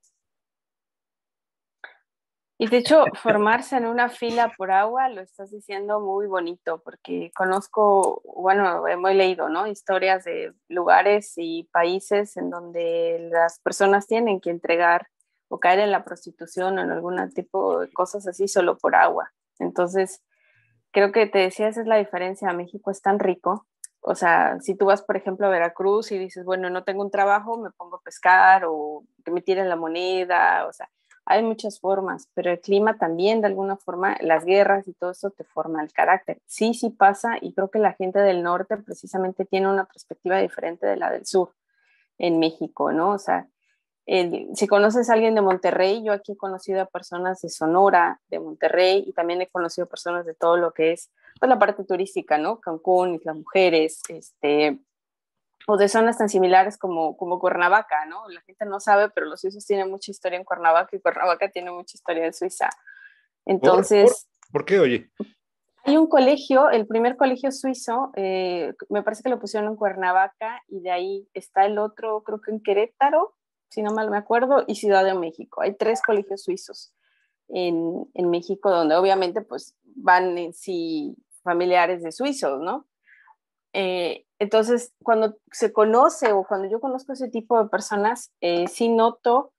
Y de hecho, formarse en una fila por agua, lo estás diciendo muy bonito, porque conozco, bueno, hemos leído, ¿no? Historias de lugares y países en donde las personas tienen que entregar o caer en la prostitución o en algún tipo de cosas así solo por agua. Entonces, creo que te decía, esa es la diferencia. México es tan rico. O sea, si tú vas, por ejemplo, a Veracruz y dices, bueno, no tengo un trabajo, me pongo a pescar o que me tiren la moneda, o sea, hay muchas formas, pero el clima también, de alguna forma, las guerras y todo eso te forma el carácter. Sí, sí pasa, y creo que la gente del norte precisamente tiene una perspectiva diferente de la del sur en México, ¿no? O sea, si conoces a alguien de Monterrey, yo aquí he conocido a personas de Sonora, de Monterrey, y también he conocido personas de todo lo que es pues, la parte turística, ¿no? Cancún, Islas Mujeres, o de zonas tan similares como Cuernavaca, ¿no? La gente no sabe, pero los suizos tienen mucha historia en Cuernavaca y Cuernavaca tiene mucha historia en Suiza. Entonces, ¿Por qué, oye? hay un colegio, el primer colegio suizo, me parece que lo pusieron en Cuernavaca y de ahí está el otro, creo que en Querétaro, si no mal me acuerdo, y Ciudad de México. Hay 3 colegios suizos en México donde obviamente pues van en sí familiares de suizos, ¿no? Entonces, cuando se conoce o cuando yo conozco ese tipo de personas, sí noto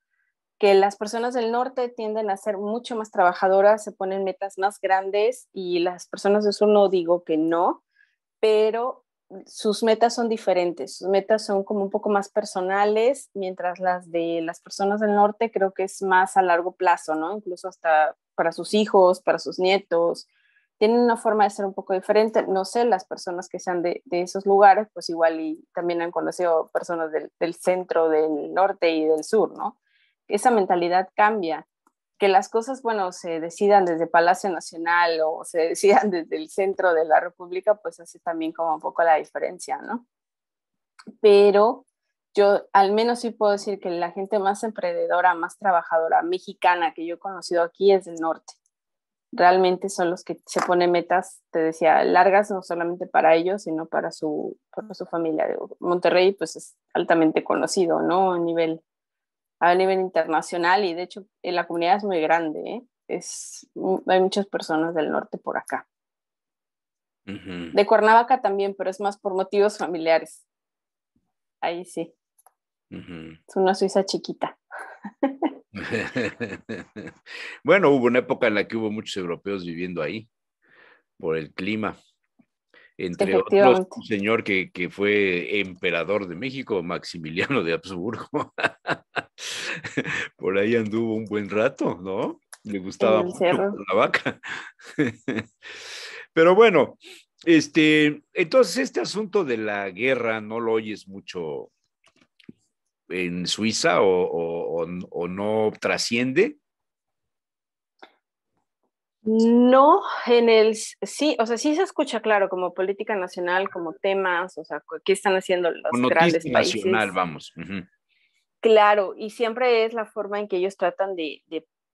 que las personas del norte tienden a ser mucho más trabajadoras, se ponen metas más grandes y las personas del sur no digo que no, pero sus metas son diferentes, sus metas son como un poco más personales, mientras las de las personas del norte creo que es más a largo plazo, ¿no? Incluso hasta para sus hijos, para sus nietos, tienen una forma de ser un poco diferente. No sé, las personas que sean de esos lugares, pues igual y también han conocido personas del centro, del norte y del sur, ¿no? Esa mentalidad cambia. Que las cosas, bueno, se decidan desde Palacio Nacional o se decidan desde el centro de la República, pues hace también como un poco la diferencia, ¿no? Pero yo al menos sí puedo decir que la gente más emprendedora, más trabajadora, mexicana que yo he conocido aquí es del norte. Realmente son los que se ponen metas, te decía, largas no solamente para ellos, sino para su familia. Monterrey pues es altamente conocido, ¿no? A nivel internacional y de hecho la comunidad es muy grande, ¿eh? Hay muchas personas del norte por acá. Uh-huh. De Cuernavaca también, pero es más por motivos familiares. Ahí sí. Uh-huh. Es una Suiza chiquita. Bueno, hubo una época en la que hubo muchos europeos viviendo ahí por el clima. Entre otros, un señor que fue emperador de México, Maximiliano de Habsburgo. Por ahí anduvo un buen rato, ¿no? Le gustaba mucho Cuernavaca. Pero bueno, entonces este asunto de la guerra no lo oyes mucho en Suiza o no trasciende. No, sí, o sea, sí se escucha claro como política nacional, como temas, o sea, qué están haciendo los grandes países. Nacional, vamos. Uh-huh. Claro, y siempre es la forma en que ellos tratan de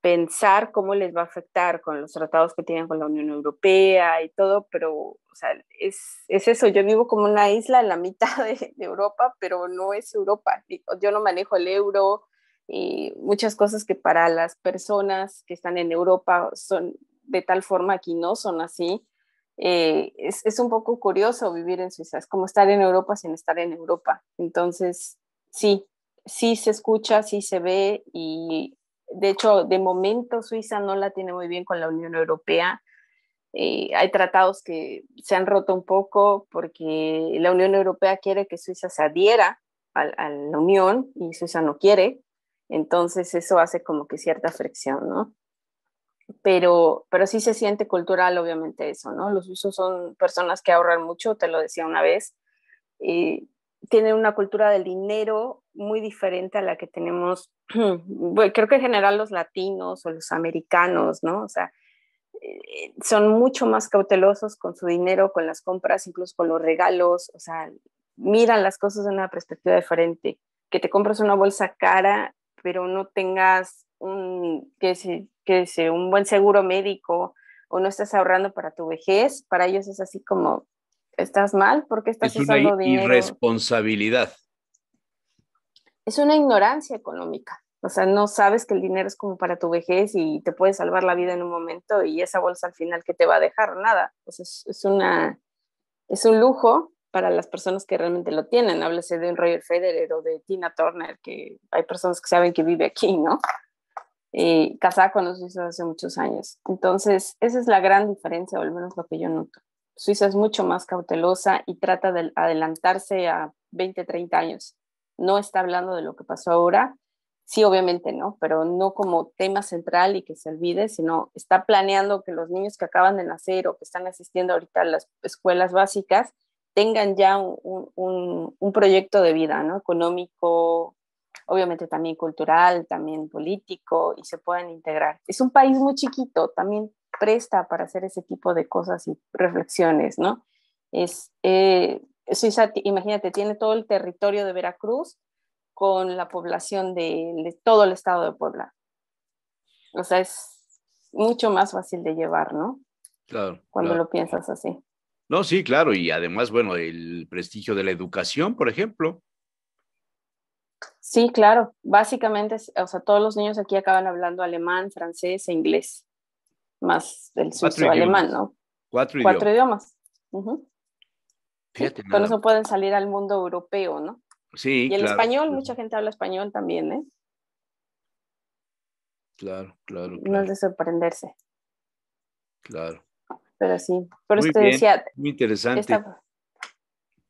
pensar cómo les va a afectar con los tratados que tienen con la Unión Europea y todo, pero, o sea, es eso, yo vivo como una isla en la mitad de Europa, pero no es Europa, yo no manejo el euro y muchas cosas que para las personas que están en Europa son de tal forma aquí no son así. Es un poco curioso vivir en Suiza, es como estar en Europa sin estar en Europa, entonces sí se escucha, sí se ve y de hecho de momento Suiza no la tiene muy bien con la Unión Europea. Hay tratados que se han roto un poco porque la Unión Europea quiere que Suiza se adhiera a la Unión y Suiza no quiere, entonces eso hace como que cierta fricción, ¿no? Pero sí se siente cultural, obviamente, eso, ¿no? Los suizos son personas que ahorran mucho, te lo decía una vez, tienen una cultura del dinero muy diferente a la que tenemos, bueno, creo que en general los latinos o los americanos, ¿no? O sea, son mucho más cautelosos con su dinero, con las compras, incluso con los regalos, o sea, miran las cosas de una perspectiva diferente. Que te compras una bolsa cara, pero no tengas un buen seguro médico o no estás ahorrando para tu vejez, para ellos es así como, ¿estás mal? ¿Por qué estás usando dinero? Es una irresponsabilidad. Es una ignorancia económica. O sea, no sabes que el dinero es como para tu vejez y te puede salvar la vida en un momento y esa bolsa al final que te va a dejar nada. Pues es un lujo para las personas que realmente lo tienen. Háblese de un Roger Federer o de Tina Turner, que hay personas que saben que vive aquí, ¿no? Casada con los suizos hace muchos años. Entonces, esa es la gran diferencia, o al menos lo que yo noto. Suiza es mucho más cautelosa y trata de adelantarse a 20, 30 años. No está hablando de lo que pasó ahora, sí, obviamente, ¿no? Pero no como tema central y que se olvide, sino está planeando que los niños que acaban de nacer o que están asistiendo ahorita a las escuelas básicas tengan ya un proyecto de vida, ¿no? Económico, obviamente también cultural, también político, y se puedan integrar. Es un país muy chiquito, también presta para hacer ese tipo de cosas y reflexiones, ¿no? Suiza, imagínate, tiene todo el territorio de Veracruz con la población de todo el estado de Puebla. O sea, es mucho más fácil de llevar, ¿no? Claro. Cuando lo piensas así. No, sí, claro, y además, bueno, el prestigio de la educación, por ejemplo. Sí, claro. Básicamente, o sea, todos los niños aquí acaban hablando alemán, francés e inglés, más el suizo alemán, ¿no? Cuatro idiomas. Uh-huh. Fíjate, sí, con eso pueden salir al mundo europeo, ¿no? Sí, y el claro. español, mucha gente habla español también, ¿eh? Claro, claro, No es claro, de sorprenderse, claro. pero sí. Por eso Muy te bien, decía, muy interesante.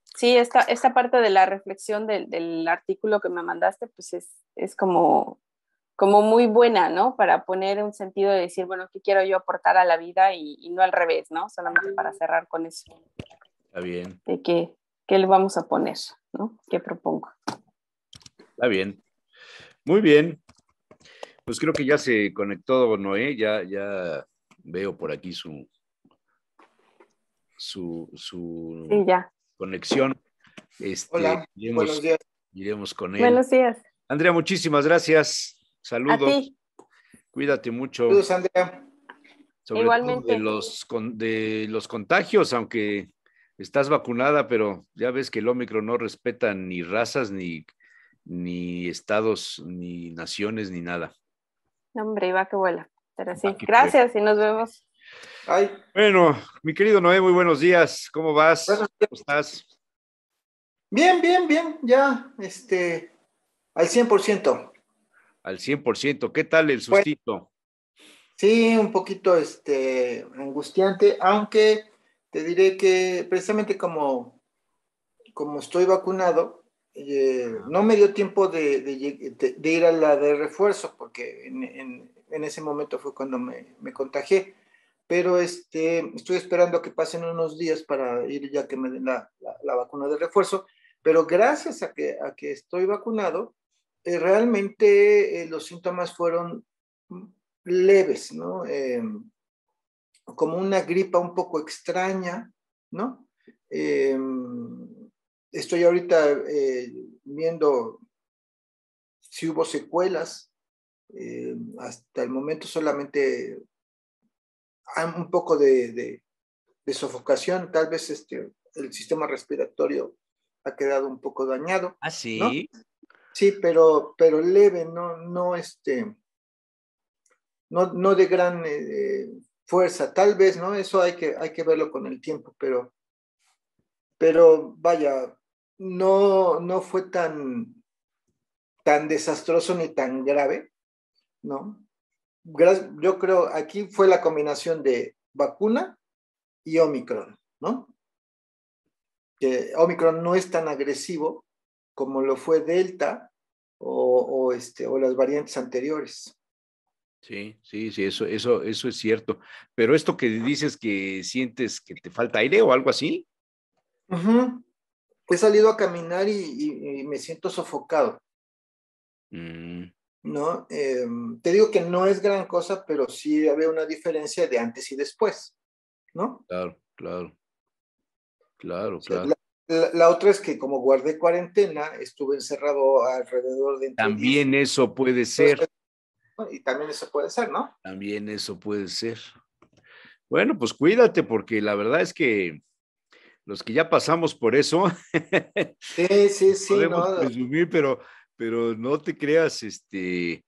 sí, esta parte de la reflexión del artículo que me mandaste, pues es como muy buena, ¿no? Para poner un sentido de decir, bueno, ¿qué quiero yo aportar a la vida? Y no al revés, ¿no? Solamente para cerrar con eso, Está bien, de qué le vamos a poner, ¿no? ¿Qué propongo? está bien. Muy bien. Pues creo que ya se conectó Noé, ya veo por aquí su Sí, ya. conexión. Hola, buenos días. Iremos con él. Buenos días. Andrea, muchísimas gracias. A Saludos. ti, Cuídate mucho, Saludos, Andrea. sobre todo igualmente. de los contagios, aunque estás vacunada, pero ya ves que el Ómicron no respeta ni razas, ni estados, ni naciones, ni nada. No, hombre, iba que vuela. Pero sí, Va que vuela. gracias y nos vemos. Ay, Bueno, mi querido Noé, muy buenos días. ¿Cómo vas? buenos ¿Cómo días. estás? Bien, bien, bien, ya, al 100%. Al 100%. ¿Qué tal el Pues sustito? sí, un poquito, angustiante, aunque te diré que precisamente como estoy vacunado, no me dio tiempo de ir a la de refuerzo, porque en ese momento fue cuando me contagié. Pero estoy esperando a que pasen unos días para ir ya que me den la vacuna de refuerzo. Pero gracias a que estoy vacunado, realmente los síntomas fueron leves, ¿no? Como una gripa un poco extraña, ¿no? Eh, Estoy ahorita viendo si hubo secuelas. Hasta el momento solamente hay un poco de sofocación, tal vez el sistema respiratorio ha quedado un poco dañado, Ah, ¿no? sí. Sí, pero leve, no de gran fuerza, tal vez, ¿no? Eso hay que verlo con el tiempo, pero vaya, no fue tan desastroso ni tan grave, ¿no? Yo creo, aquí fue la combinación de vacuna y Omicron, ¿no? Que Omicron no es tan agresivo como lo fue Delta o las variantes anteriores. Sí, sí, sí, eso es cierto. Pero esto que dices que sientes que te falta aire o algo así. Uh-huh. He salido a caminar y me siento sofocado, Mm, ¿no? Te digo que no es gran cosa, pero sí había una diferencia de antes y después, ¿no? claro, claro, claro, O sea, claro. la otra es que como guardé cuarentena, estuve encerrado alrededor de entre 10 También eso puede y 12, ser, ¿no? Y también eso puede ser, ¿no? también eso puede ser. Bueno, pues cuídate porque la verdad es que los que ya pasamos por eso, Sí, sí, sí, podemos ¿no? presumir, pero no te creas, hay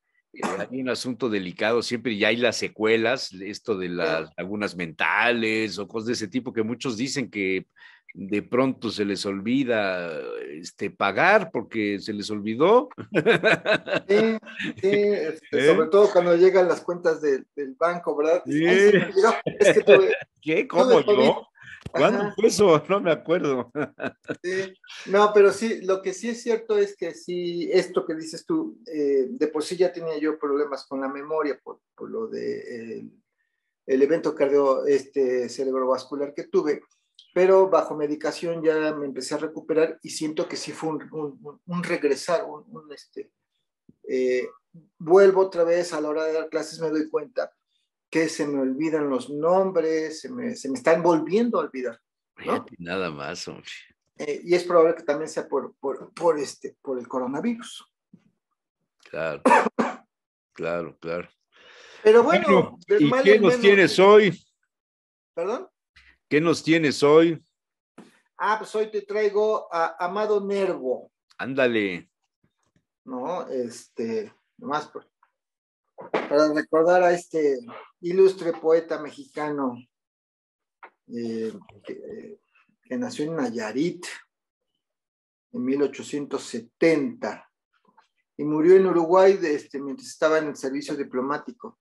un asunto delicado siempre y hay las secuelas, esto de las lagunas mentales o cosas de ese tipo que muchos dicen que de pronto se les olvida pagar porque se les olvidó. Sí, sí, ¿Eh? sobre todo cuando llegan las cuentas del banco, ¿verdad? Dice, ay, Sí. se me olvidó, es que tuve, ¿Qué? ¿Cómo tuve COVID. yo? ¿Cuándo Ajá, fue eso? No me acuerdo. sí. No, pero sí, lo que sí es cierto es que sí, esto que dices tú, de por sí ya tenía yo problemas con la memoria por lo de el evento cerebrovascular que tuve, pero bajo medicación ya me empecé a recuperar y siento que sí fue un regresar, eh, vuelvo otra vez a la hora de dar clases, me doy cuenta que se me olvidan los nombres, se me están volviendo a olvidar, ¿no? Fíjate, nada más, hombre. Y es probable que también sea por el coronavirus. Claro, claro, claro. Pero Bueno, bueno, del ¿y mal qué el nos menos. tienes hoy? ¿Perdón? ¿Qué nos tienes hoy? Pues hoy te traigo a Amado Nervo, Ándale. ¿no? Nomás para recordar a este ilustre poeta mexicano eh, que nació en Nayarit en 1870. y murió en Uruguay mientras estaba en el servicio diplomático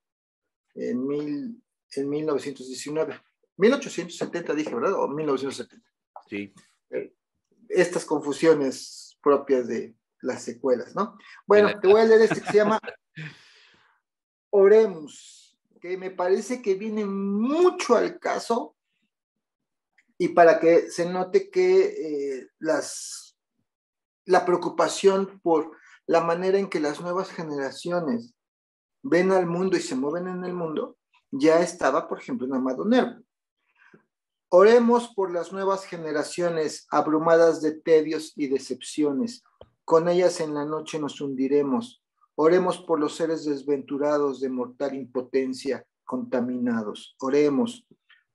en 1919. 1870 dije, ¿verdad? O 1970. Sí. Estas confusiones propias de las secuelas, ¿no? Bueno, te voy a leer este que se llama Oremus, que me parece que viene mucho al caso y para que se note que la preocupación por la manera en que las nuevas generaciones ven al mundo y se mueven en el mundo, ya estaba, por ejemplo, en Amado Nervo. Oremos por las nuevas generaciones abrumadas de tedios y decepciones. Con ellas en la noche nos hundiremos. Oremos por los seres desventurados de mortal impotencia, contaminados. Oremos.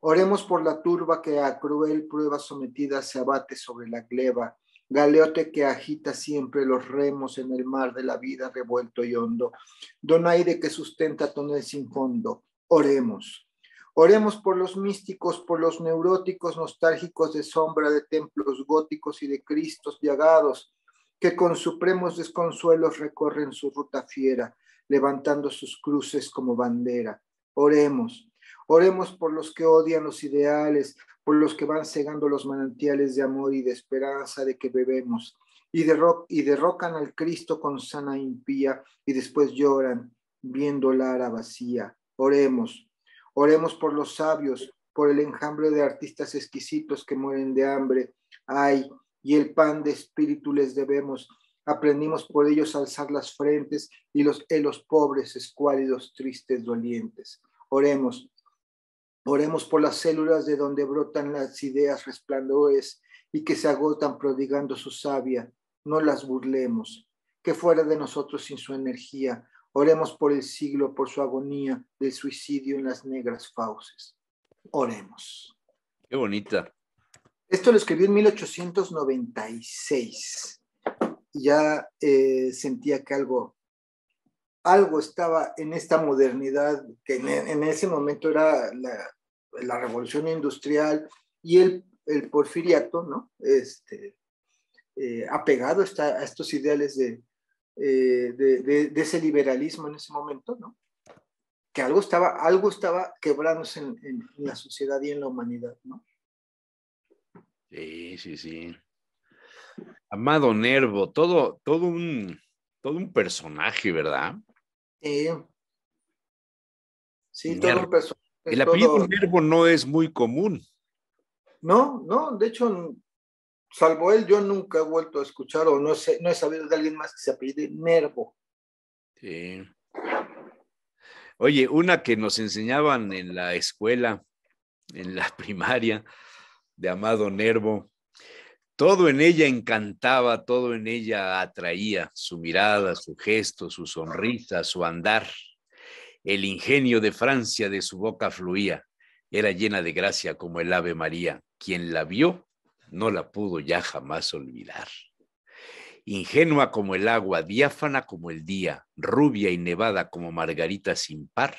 Oremos por la turba que a cruel prueba sometida se abate sobre la gleba, galeote que agita siempre los remos en el mar de la vida revuelto y hondo, donaire que sustenta tonel sin fondo. Oremos. Oremos por los místicos, por los neuróticos nostálgicos de sombra de templos góticos y de cristos llagados, que con supremos desconsuelos recorren su ruta fiera, levantando sus cruces como bandera. Oremos. Oremos por los que odian los ideales, por los que van cegando los manantiales de amor y de esperanza de que bebemos, y derrocan al Cristo con sana impía, y después lloran, viendo la ara vacía. Oremos. Oremos por los sabios, por el enjambre de artistas exquisitos que mueren de hambre. Ay, y el pan de espíritu les debemos. Aprendimos por ellos a alzar las frentes y los helos pobres, escuálidos, tristes, dolientes. Oremos. Oremos por las células de donde brotan las ideas resplandores y que se agotan prodigando su savia. No las burlemos. Que fuera de nosotros sin su energía. Oremos por el siglo, por su agonía del suicidio en las negras fauces. Oremos. Qué bonita. Esto lo escribió en 1896. Ya sentía que algo estaba en esta modernidad, que en ese momento era la revolución industrial y el porfiriato, ¿no? Apegado a estos ideales de ese liberalismo en ese momento, ¿no? Que algo estaba quebrándose en la sociedad y en la humanidad, ¿no? Sí, sí, sí. Amado Nervo, todo un personaje, ¿verdad? Sí, Nervo. todo un personaje. El apellido Nervo no es muy común. No, de hecho, salvo él, yo nunca he vuelto a escuchar o no he sabido de alguien más que se apellide Nervo. Sí. Oye, una que nos enseñaban en la escuela, en la primaria, de Amado Nervo, todo en ella encantaba, todo en ella atraía, su mirada, su gesto, su sonrisa, su andar. El ingenio de Francia de su boca fluía, era llena de gracia como el Ave María. Quien la vio no la pudo ya jamás olvidar. Ingenua como el agua, diáfana como el día, rubia y nevada como margarita sin par,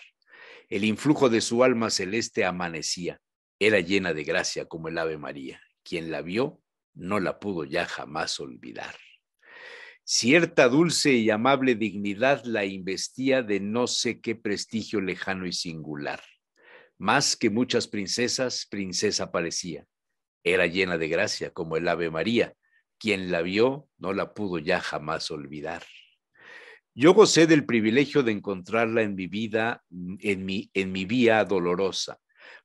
el influjo de su alma celeste amanecía, era llena de gracia como el Ave María. Quien la vio no la pudo ya jamás olvidar. Cierta dulce y amable dignidad la investía de no sé qué prestigio lejano y singular. Más que muchas princesas, princesa parecía. Era llena de gracia como el Ave María. Quien la vio no la pudo ya jamás olvidar. Yo gocé del privilegio de encontrarla en mi vida, en mi vía dolorosa.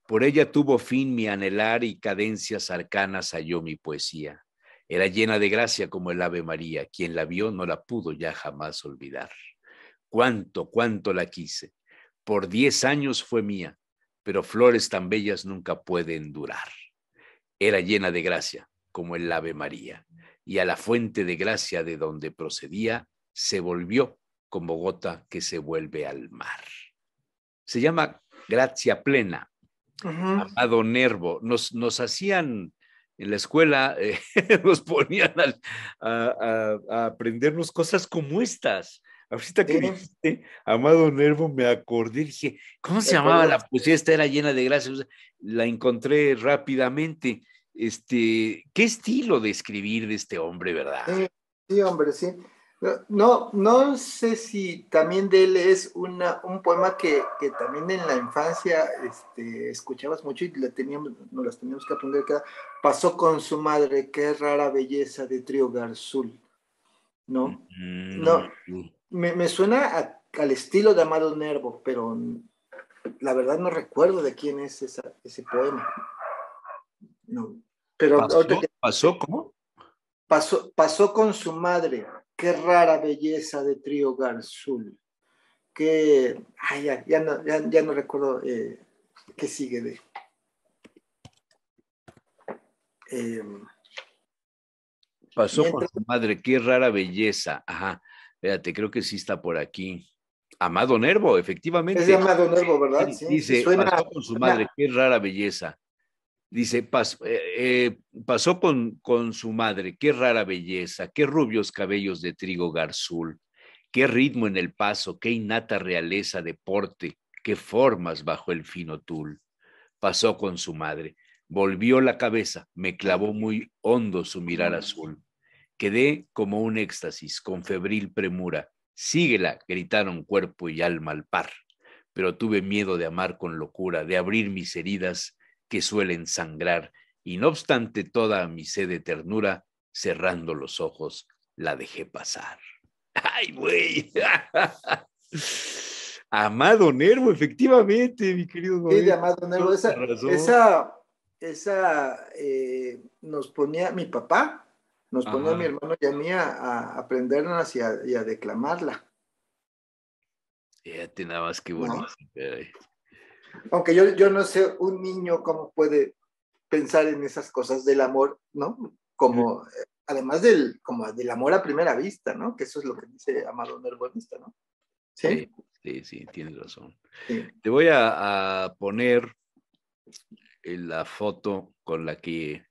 Por ella tuvo fin mi anhelar y cadencias arcanas halló mi poesía. Era llena de gracia como el Ave María. Quien la vio no la pudo ya jamás olvidar. Cuánto la quise. Por 10 años fue mía, pero flores tan bellas nunca pueden durar. Era llena de gracia como el Ave María, y a la fuente de gracia de donde procedía se volvió como gota que se vuelve al mar. Se llama Gracia Plena. Amado Nervo. Nos hacían en la escuela, nos ponían a aprendernos cosas como estas. Ahorita que dijiste Amado Nervo, me acordé, dije, ¿cómo se llamaba la poesía? Esta era llena de gracia. La encontré rápidamente. ¿Qué estilo de escribir de este hombre, verdad? Sí, hombre, sí. No sé si también de él es un poema que también en la infancia escuchabas mucho y nos las teníamos que aprender, que era Pasó con su madre, qué rara belleza de Trío Garzul, ¿no? No. No, me suena al estilo de Amado Nervo, pero la verdad no recuerdo de quién es ese poema. No, pero ¿Pasó cómo? Pasó con su madre, qué rara belleza de Trío Garzul. Que, ya no recuerdo qué sigue de. Pasó con su madre, qué rara belleza. Ajá, espérate, creo que sí está por aquí. Amado Nervo, efectivamente. Es de Amado Nervo, ¿verdad? Sí, dice, sí, pasó con su madre, qué rara belleza. Dice, pasó con su madre, qué rara belleza, qué rubios cabellos de trigo garzul, qué ritmo en el paso, qué innata realeza de porte, qué formas bajo el fino tul. Pasó con su madre, volvió la cabeza, me clavó muy hondo su mirar azul. Quedé como un éxtasis, con febril premura. Síguela, gritaron cuerpo y alma al par. Pero tuve miedo de amar con locura, de abrir mis heridas que suelen sangrar, y no obstante toda mi sed de ternura, cerrando los ojos, la dejé pasar. ¡Ay, güey! Amado Nervo, efectivamente, mi querido Noé. Sí, de Amado Nervo. Esa nos ponía mi papá, nos ponía a mi hermano y a mí a aprendernos y a declamarla. Fíjate nada más que bonito. ¿No? Aunque yo no sé un niño cómo puede pensar en esas cosas del amor, ¿no? Como, además del amor a primera vista, ¿no? Que eso es lo que dice Amado Nervo, ¿no? Sí, tienes razón. Sí. Te voy a poner la foto con la que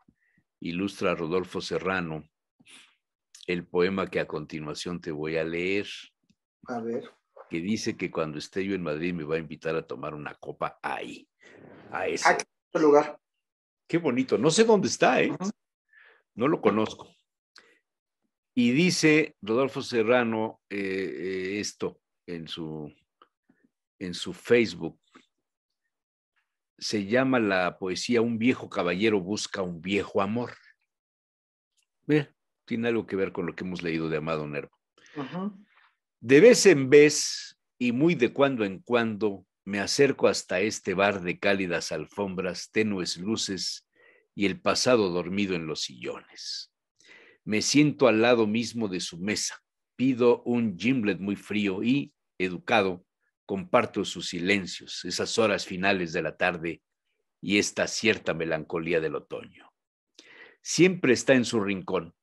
ilustra Rodolfo Serrano el poema que a continuación te voy a leer. A ver. Que dice que cuando esté yo en Madrid me va a invitar a tomar una copa ahí, a ese lugar. Qué bonito. No sé dónde está, ¿eh? No lo conozco. Y dice Rodolfo Serrano esto en su Facebook. Se llama la poesía Un viejo caballero busca un viejo amor. Tiene algo que ver con lo que hemos leído de Amado Nervo. De vez en vez y muy de cuando en cuando me acerco hasta este bar de cálidas alfombras, tenues luces y el pasado dormido en los sillones. Me siento al lado mismo de su mesa, pido un gimlet muy frío y, educado, comparto sus silencios, esas horas finales de la tarde y esta cierta melancolía del otoño. Siempre está en su rincón,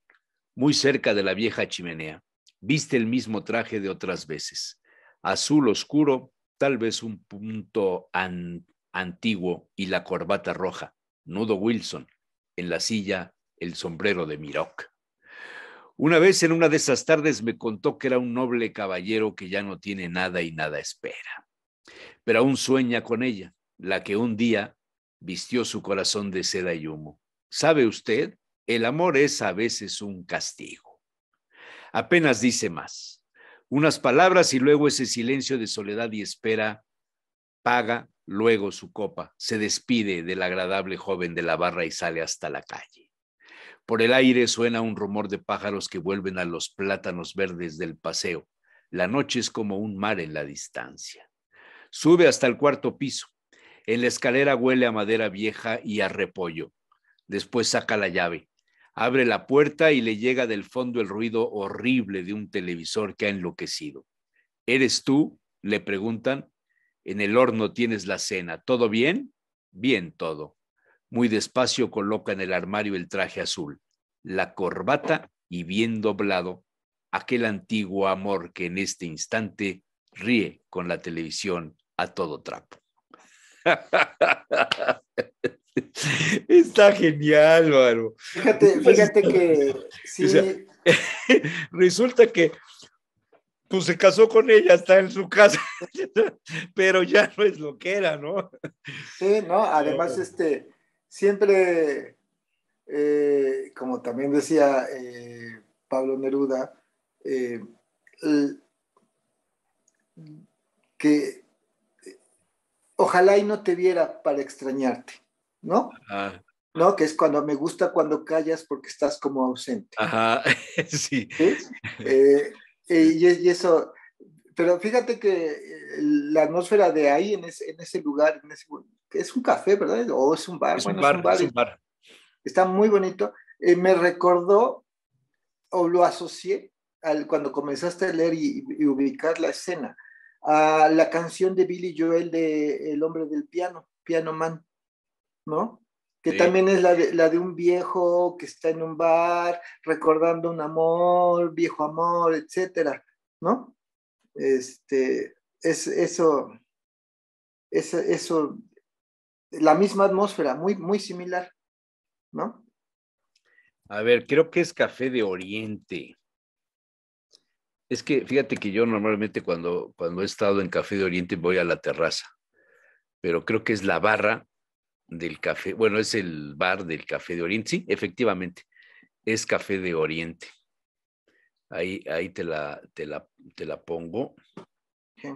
muy cerca de la vieja chimenea. Viste el mismo traje de otras veces, azul oscuro, tal vez un punto antiguo y la corbata roja, nudo Wilson, en la silla el sombrero de Miroc. Una vez en una de esas tardes me contó que era un noble caballero que ya no tiene nada y nada espera, pero aún sueña con ella, la que un día vistió su corazón de seda y humo. ¿Sabe usted? El amor es a veces un castigo. Apenas dice más. Unas palabras y luego ese silencio de soledad y espera. Paga luego su copa, se despide del agradable joven de la barra y sale hasta la calle. Por el aire suena un rumor de pájaros que vuelven a los plátanos verdes del paseo. La noche es como un mar en la distancia. Sube hasta el cuarto piso. En la escalera huele a madera vieja y a repollo. Después saca la llave. Abre la puerta y le llega del fondo el ruido horrible de un televisor que ha enloquecido. ¿Eres tú?, le preguntan. En el horno tienes la cena. ¿Todo bien? Bien todo. Muy despacio coloca en el armario el traje azul, la corbata y bien doblado, aquel antiguo amor que en este instante ríe con la televisión a todo trapo. Está genial, Álvaro. Fíjate que sí. O sea, resulta que pues se casó con ella, está en su casa, pero ya no es lo que era, ¿no? Sí, ¿no? Además, siempre, como también decía Pablo Neruda, que ojalá y no te viera para extrañarte, ¿no? Ah, ¿No? Que es cuando me gusta cuando callas porque estás como ausente. ajá, sí. ¿Sí? Y eso, pero fíjate que la atmósfera de ahí, en ese lugar, es un café, ¿verdad? O es un bar, Es un bueno, es un bar, bar, es un bar. está muy bonito. Me recordó, o lo asocié, cuando comenzaste a leer y ubicar la escena, a la canción de Billy Joel de El hombre del piano, Piano Man, ¿no? Que Sí. también es la de un viejo que está en un bar recordando un amor, viejo amor, etcétera, ¿no? Eso, la misma atmósfera, muy, muy similar, ¿no? A ver, creo que es Café de Oriente. Es que fíjate que yo normalmente cuando he estado en Café de Oriente voy a la terraza, pero creo que es la barra del café, bueno, es el bar del Café de Oriente, sí, efectivamente, es Café de Oriente. Ahí te la pongo. Sí.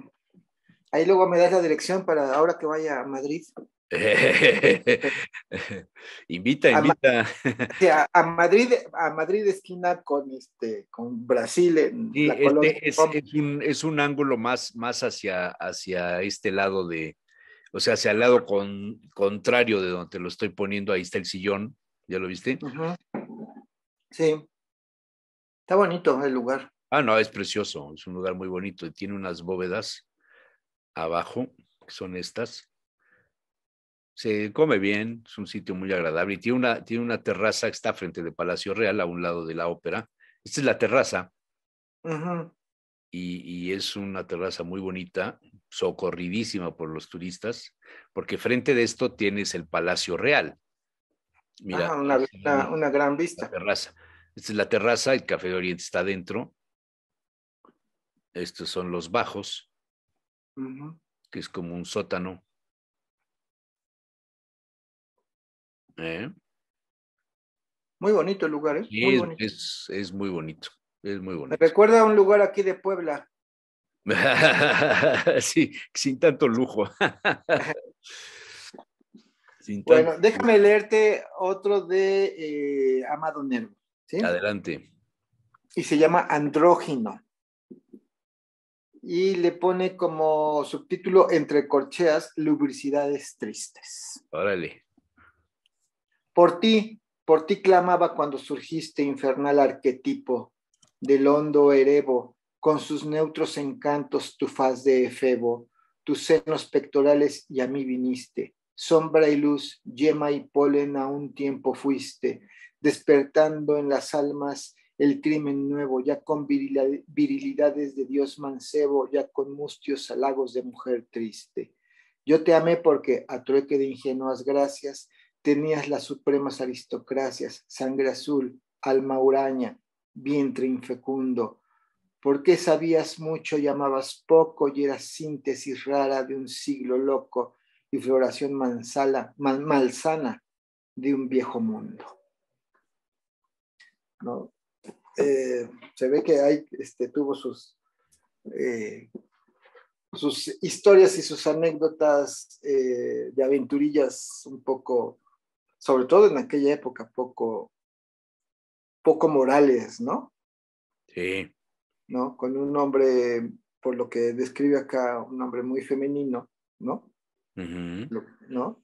Ahí luego me das la dirección para ahora que vaya a Madrid. Invita, A, invita. sí, a Madrid esquina con Brasil en Sí, la colonia Roma. es un ángulo más hacia este lado o sea, hacia el lado contrario de donde te lo estoy poniendo, ahí está el sillón, ¿ya lo viste? Uh-huh. Sí, está bonito el lugar. Ah, no, es precioso, es un lugar muy bonito y tiene unas bóvedas abajo, que son estas. Se come bien, es un sitio muy agradable y tiene una terraza que está frente de Palacio Real, a un lado de la ópera. Esta es la terraza. Uh-huh. Y es una terraza muy bonita, socorridísima por los turistas, porque frente de esto tienes el Palacio Real. Mira, Ajá, ahí se ve una gran la vista. terraza. Esta es la terraza, el Café de Oriente está adentro. Estos son los bajos, Uh-huh. que es como un sótano. ¿Eh? Muy bonito el lugar, ¿eh? Sí, Muy bonito. es muy bonito, es muy Me bonito. recuerda a un lugar aquí de Puebla. Sí, sin tanto lujo. Sin tanto Bueno, déjame lujo. leerte otro de Amado Nervo, ¿sí? Adelante. Y se llama Andrógino. Y le pone como subtítulo Entre corcheas, lubricidades tristes. Órale. Por ti clamaba cuando surgiste infernal arquetipo del hondo erebo, con sus neutros encantos tu faz de efebo, tus senos pectorales y a mí viniste, sombra y luz, yema y polen a un tiempo fuiste, despertando en las almas el crimen nuevo, ya con virilidades de Dios mancebo, ya con mustios halagos de mujer triste. Yo te amé porque, a trueque de ingenuas gracias, tenías las supremas aristocracias, sangre azul, alma huraña, vientre infecundo. Porque sabías mucho y amabas poco y eras síntesis rara de un siglo loco y floración malsana de un viejo mundo, ¿no? Se ve que tuvo sus historias y sus anécdotas de aventurillas un poco, sobre todo en aquella época, poco morales, ¿no? Sí. ¿No? Con un nombre, por lo que describe acá, un nombre muy femenino, ¿no? Uh-huh. ¿No?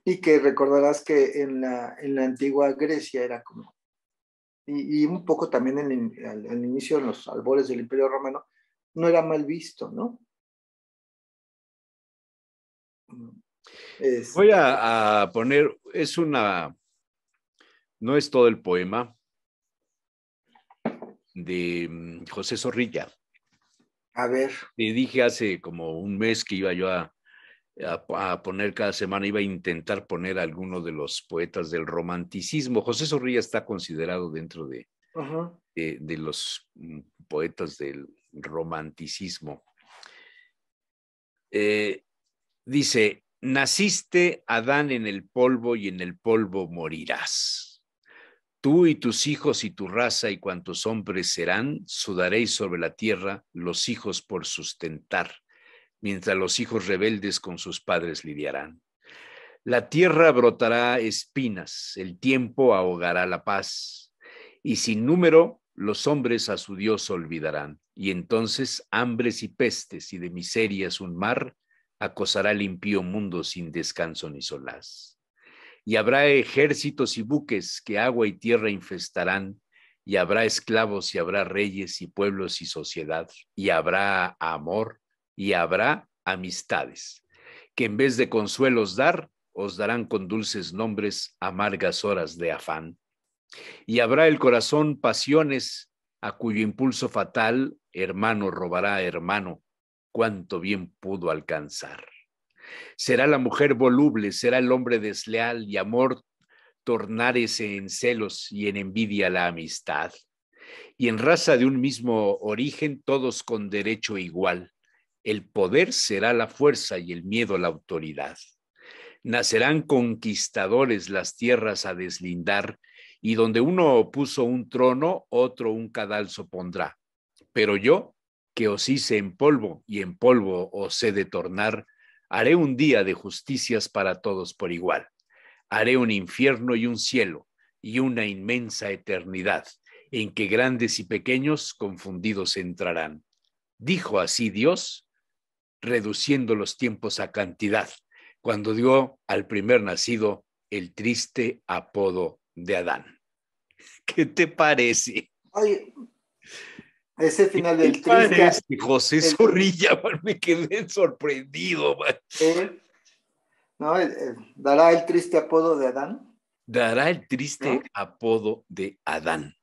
Y que recordarás que en la antigua Grecia era como, y un poco también al inicio, en los albores del Imperio Romano, no era mal visto, ¿no? Voy a poner, no es todo el poema de José Zorrilla. A ver. Te dije hace como un mes que iba yo a poner cada semana, iba a intentar poner alguno de los poetas del romanticismo. José Zorrilla está considerado dentro Uh-huh. de los poetas del romanticismo. Dice, naciste, Adán, en el polvo y en el polvo morirás. Tú y tus hijos y tu raza y cuantos hombres serán, sudaréis sobre la tierra los hijos por sustentar, mientras los hijos rebeldes con sus padres lidiarán. La tierra brotará espinas, el tiempo ahogará la paz, y sin número los hombres a su Dios olvidarán, y entonces hambres y pestes y de miserias un mar acosará el impío mundo sin descanso ni solaz. Y habrá ejércitos y buques que agua y tierra infestarán, y habrá esclavos y habrá reyes y pueblos y sociedad, y habrá amor y habrá amistades, que en vez de consuelos dar, os darán con dulces nombres amargas horas de afán. Y habrá el corazón pasiones, a cuyo impulso fatal hermano robará a hermano, cuánto bien pudo alcanzar. Será la mujer voluble, será el hombre desleal, y amor tornárese en celos y en envidia la amistad. Y en raza de un mismo origen, todos con derecho igual. El poder será la fuerza y el miedo la autoridad. Nacerán conquistadores las tierras a deslindar, y donde uno puso un trono, otro un cadalso pondrá. Pero yo, que os hice en polvo y en polvo os he de tornar, haré un día de justicias para todos por igual. Haré un infierno y un cielo, y una inmensa eternidad, en que grandes y pequeños confundidos entrarán. Dijo así Dios, reduciendo los tiempos a cantidad, cuando dio al primer nacido el triste apodo de Adán. ¿Qué te parece? Oye, ese final ¿Qué del te triste. parece, José Zorrilla? Man, me quedé sorprendido, man. ¿No? Dará el triste apodo de Adán. Dará el triste ¿No? apodo de Adán.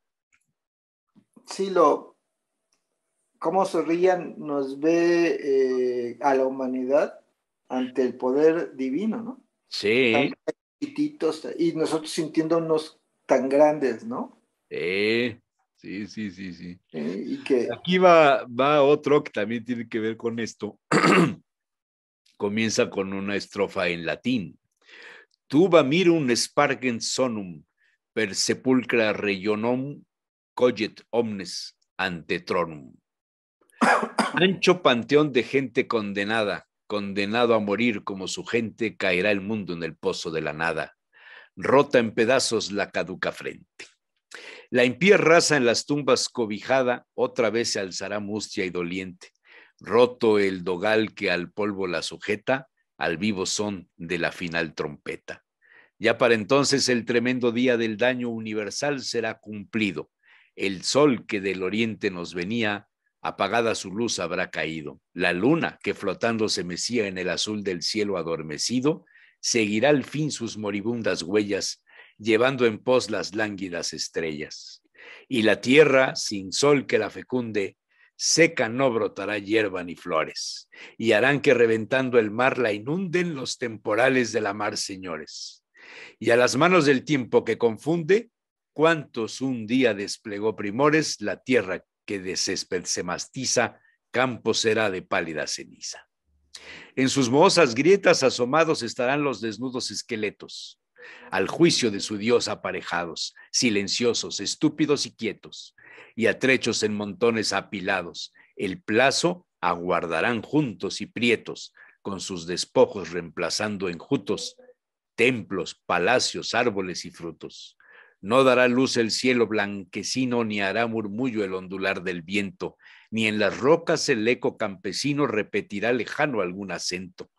Sí, cómo Zorrilla nos ve a la humanidad ante el poder divino, ¿no? Sí. Tan chiquititos y nosotros sintiéndonos tan grandes, ¿no? Sí. Y que Aquí va otro que también tiene que ver con esto. Comienza con una estrofa en latín. Tuba mirum spargens sonum, per sepulcra regionum, coget omnes ante tronum. Ancho panteón de gente condenada, condenado a morir como su gente, caerá el mundo en el pozo de la nada. Rota en pedazos la caduca frente. La impía raza en las tumbas cobijada, otra vez se alzará mustia y doliente. Roto el dogal que al polvo la sujeta, al vivo son de la final trompeta. Ya para entonces el tremendo día del daño universal será cumplido. El sol que del oriente nos venía, apagada su luz habrá caído. La luna que flotando se mecía en el azul del cielo adormecido, seguirá al fin sus moribundas huellas, llevando en pos las lánguidas estrellas. Y la tierra, sin sol que la fecunde, seca no brotará hierba ni flores, y harán que reventando el mar la inunden los temporales de la mar, señores. Y a las manos del tiempo que confunde, cuántos un día desplegó primores, la tierra que de césped se mastiza, campo será de pálida ceniza. En sus mohosas grietas asomados estarán los desnudos esqueletos, al juicio de su Dios aparejados, silenciosos, estúpidos y quietos, y a trechos en montones apilados. El plazo aguardarán juntos y prietos, con sus despojos reemplazando enjutos, templos, palacios, árboles y frutos. No dará luz el cielo blanquecino, ni hará murmullo el ondular del viento, ni en las rocas el eco campesino repetirá lejano algún acento.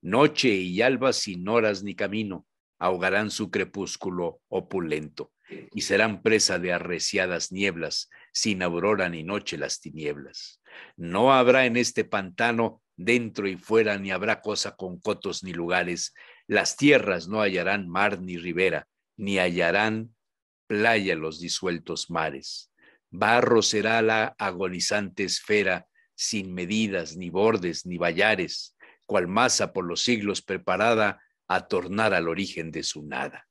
Noche y alba sin horas ni camino, ahogarán su crepúsculo opulento, y serán presa de arreciadas nieblas, sin aurora ni noche las tinieblas. No habrá en este pantano, dentro y fuera, ni habrá cosa con cotos ni lugares. Las tierras no hallarán mar ni ribera, ni hallarán playa los disueltos mares. Barro será la agonizante esfera, sin medidas, ni bordes, ni vallares, cual masa por los siglos preparada a tornar al origen de su nada.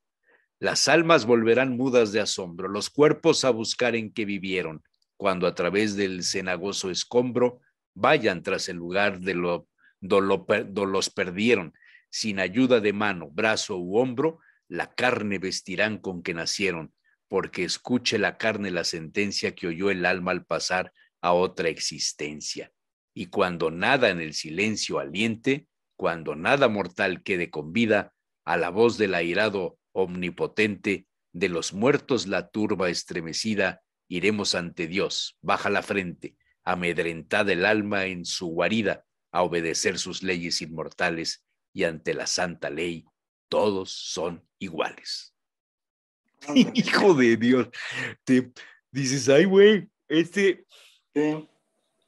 Las almas volverán mudas de asombro, los cuerpos a buscar en que vivieron, cuando a través del cenagoso escombro vayan tras el lugar de los perdieron, sin ayuda de mano, brazo u hombro, la carne vestirán con que nacieron, porque escuche la carne la sentencia que oyó el alma al pasar a otra existencia. Y cuando nada en el silencio aliente, cuando nada mortal quede con vida, a la voz del airado omnipotente, de los muertos la turba estremecida, iremos ante Dios, baja la frente, amedrentada el alma en su guarida, a obedecer sus leyes inmortales, y ante la santa ley todos son iguales. Hijo de Dios, te dices, ay, güey, Sí.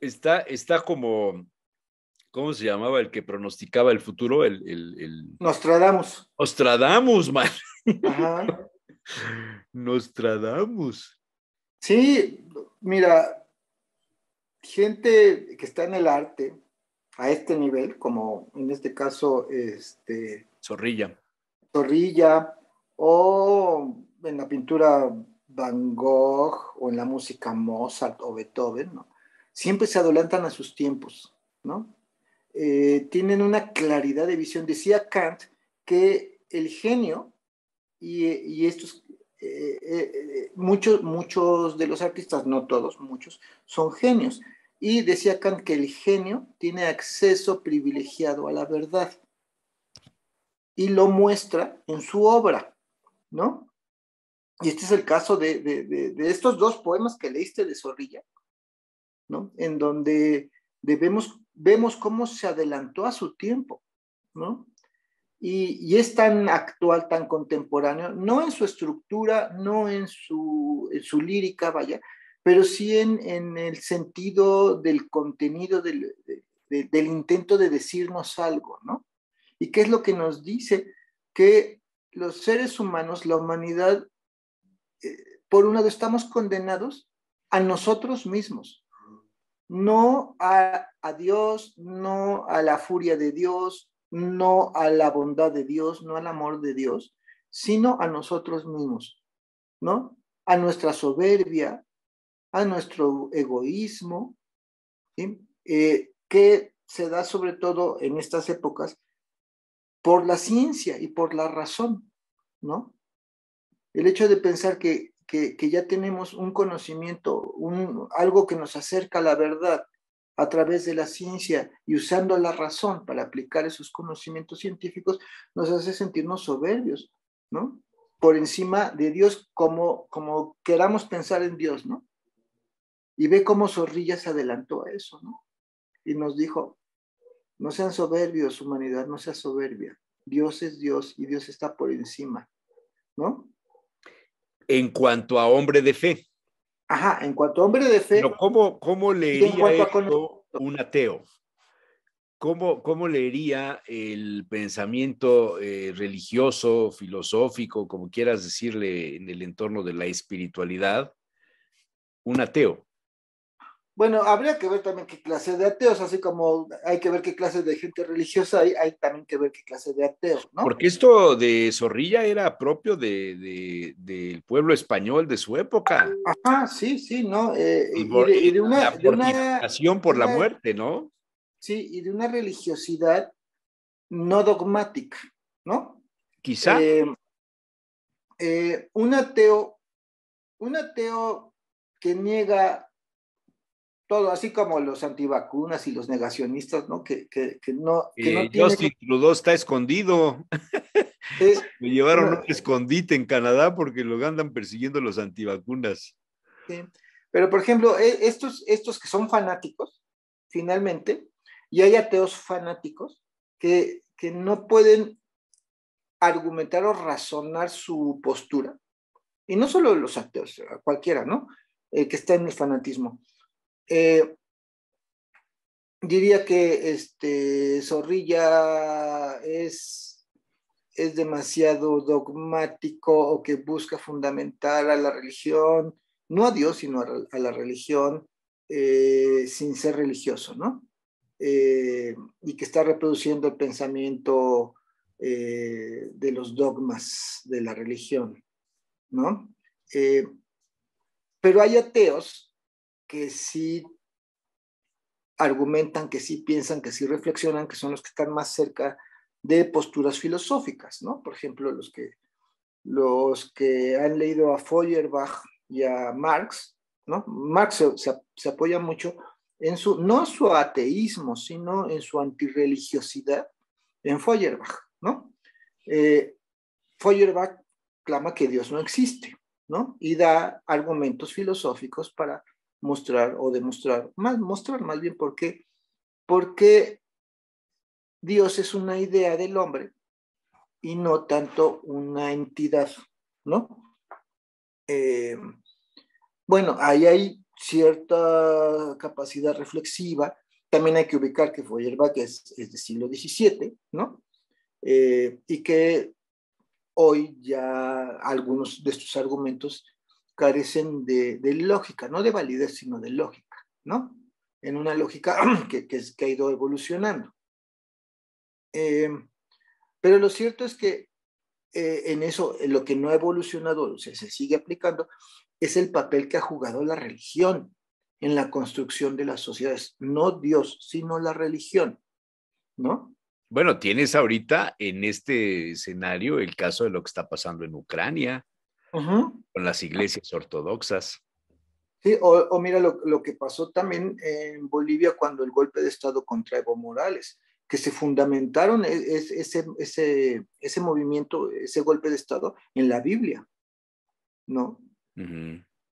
está como, ¿cómo se llamaba el que pronosticaba el futuro? Nostradamus. Nostradamus, man. Ajá. Nostradamus. Sí, mira, gente que está en el arte a este nivel, como en este caso, Zorrilla. Zorrilla, o en la pintura Van Gogh, o en la música Mozart o Beethoven, ¿no? Siempre se adelantan a sus tiempos, ¿no? Tienen una claridad de visión. Decía Kant que el genio y estos, muchos de los artistas, no todos, muchos, son genios. Y decía Kant que el genio tiene acceso privilegiado a la verdad y lo muestra en su obra, ¿no? Y este es el caso de estos dos poemas que leíste de Zorrilla, ¿no? En donde vemos cómo se adelantó a su tiempo, ¿no? Y es tan actual, tan contemporáneo, no en su estructura, no en su lírica, vaya, pero sí en el sentido del contenido del intento de decirnos algo, ¿no? ¿Y qué es lo que nos dice? Que los seres humanos, la humanidad, por un lado, estamos condenados a nosotros mismos, no a Dios, no a la furia de Dios, no a la bondad de Dios, no al amor de Dios, sino a nosotros mismos, ¿no? A nuestra soberbia, a nuestro egoísmo, ¿sí? Que se da sobre todo en estas épocas por la ciencia y por la razón, ¿no? El hecho de pensar que ya tenemos un conocimiento, algo que nos acerca a la verdad a través de la ciencia y usando la razón para aplicar esos conocimientos científicos, nos hace sentirnos soberbios, ¿no? Por encima de Dios, como queramos pensar en Dios, ¿no? Y ve cómo Zorrilla se adelantó a eso, ¿no? Y nos dijo, no sean soberbios, humanidad, no sea soberbia. Dios es Dios y Dios está por encima, ¿no? En cuanto a hombre de fe. Ajá, en cuanto a hombre de fe. Pero ¿cómo leería esto un ateo? ¿Cómo leería el pensamiento religioso, filosófico, como quieras decirle, en el entorno de la espiritualidad, un ateo? Bueno, habría que ver también qué clase de ateos, así como hay que ver qué clase de gente religiosa hay también que ver qué clase de ateos, ¿no? Porque esto de Zorrilla era propio del pueblo español de su época. Ajá, sí, ¿no? Y de una mortificación por la muerte, ¿no? Sí, y de una religiosidad no dogmática, ¿no? Quizá. Un ateo que niega todo, así como los antivacunas y los negacionistas, ¿no? Que no tiene... Justin Trudeau está escondido. Lo llevaron a un escondite en Canadá porque lo andan persiguiendo los antivacunas. Sí. Pero, por ejemplo, estos que son fanáticos, finalmente, y hay ateos fanáticos que no pueden argumentar o razonar su postura, y no solo los ateos, cualquiera, ¿no? Que está en el fanatismo. Diría que Zorrilla es demasiado dogmático o que busca fundamentar a la religión, no a Dios, sino a la religión sin ser religioso, ¿no? Y que está reproduciendo el pensamiento de los dogmas de la religión, ¿no? Pero hay ateos que sí argumentan, que sí piensan, que sí reflexionan, que son los que están más cerca de posturas filosóficas, ¿no? Por ejemplo, los que los que han leído a Feuerbach y a Marx, ¿no? Marx se apoya mucho en no en su ateísmo, sino en su antirreligiosidad en Feuerbach, ¿no? Feuerbach clama que Dios no existe, ¿no? Y da argumentos filosóficos para mostrar o demostrar, mostrar más bien por qué Dios es una idea del hombre y no tanto una entidad, ¿no? Bueno, ahí hay cierta capacidad reflexiva. También hay que ubicar que Feuerbach es del siglo XVII, ¿no? Y que hoy ya algunos de estos argumentos carecen de lógica, no de validez, sino de lógica, ¿no? En una lógica que ha ido evolucionando. Pero lo cierto es que en eso, en lo que no ha evolucionado, o sea, se sigue aplicando, es el papel que ha jugado la religión en la construcción de las sociedades. No Dios, sino la religión, ¿no? Bueno, tienes ahorita en este escenario el caso de lo que está pasando en Ucrania, con las iglesias ortodoxas. Sí, o mira lo que pasó también en Bolivia cuando el golpe de Estado contra Evo Morales, que se fundamentaron ese movimiento, ese golpe de Estado en la Biblia, ¿no?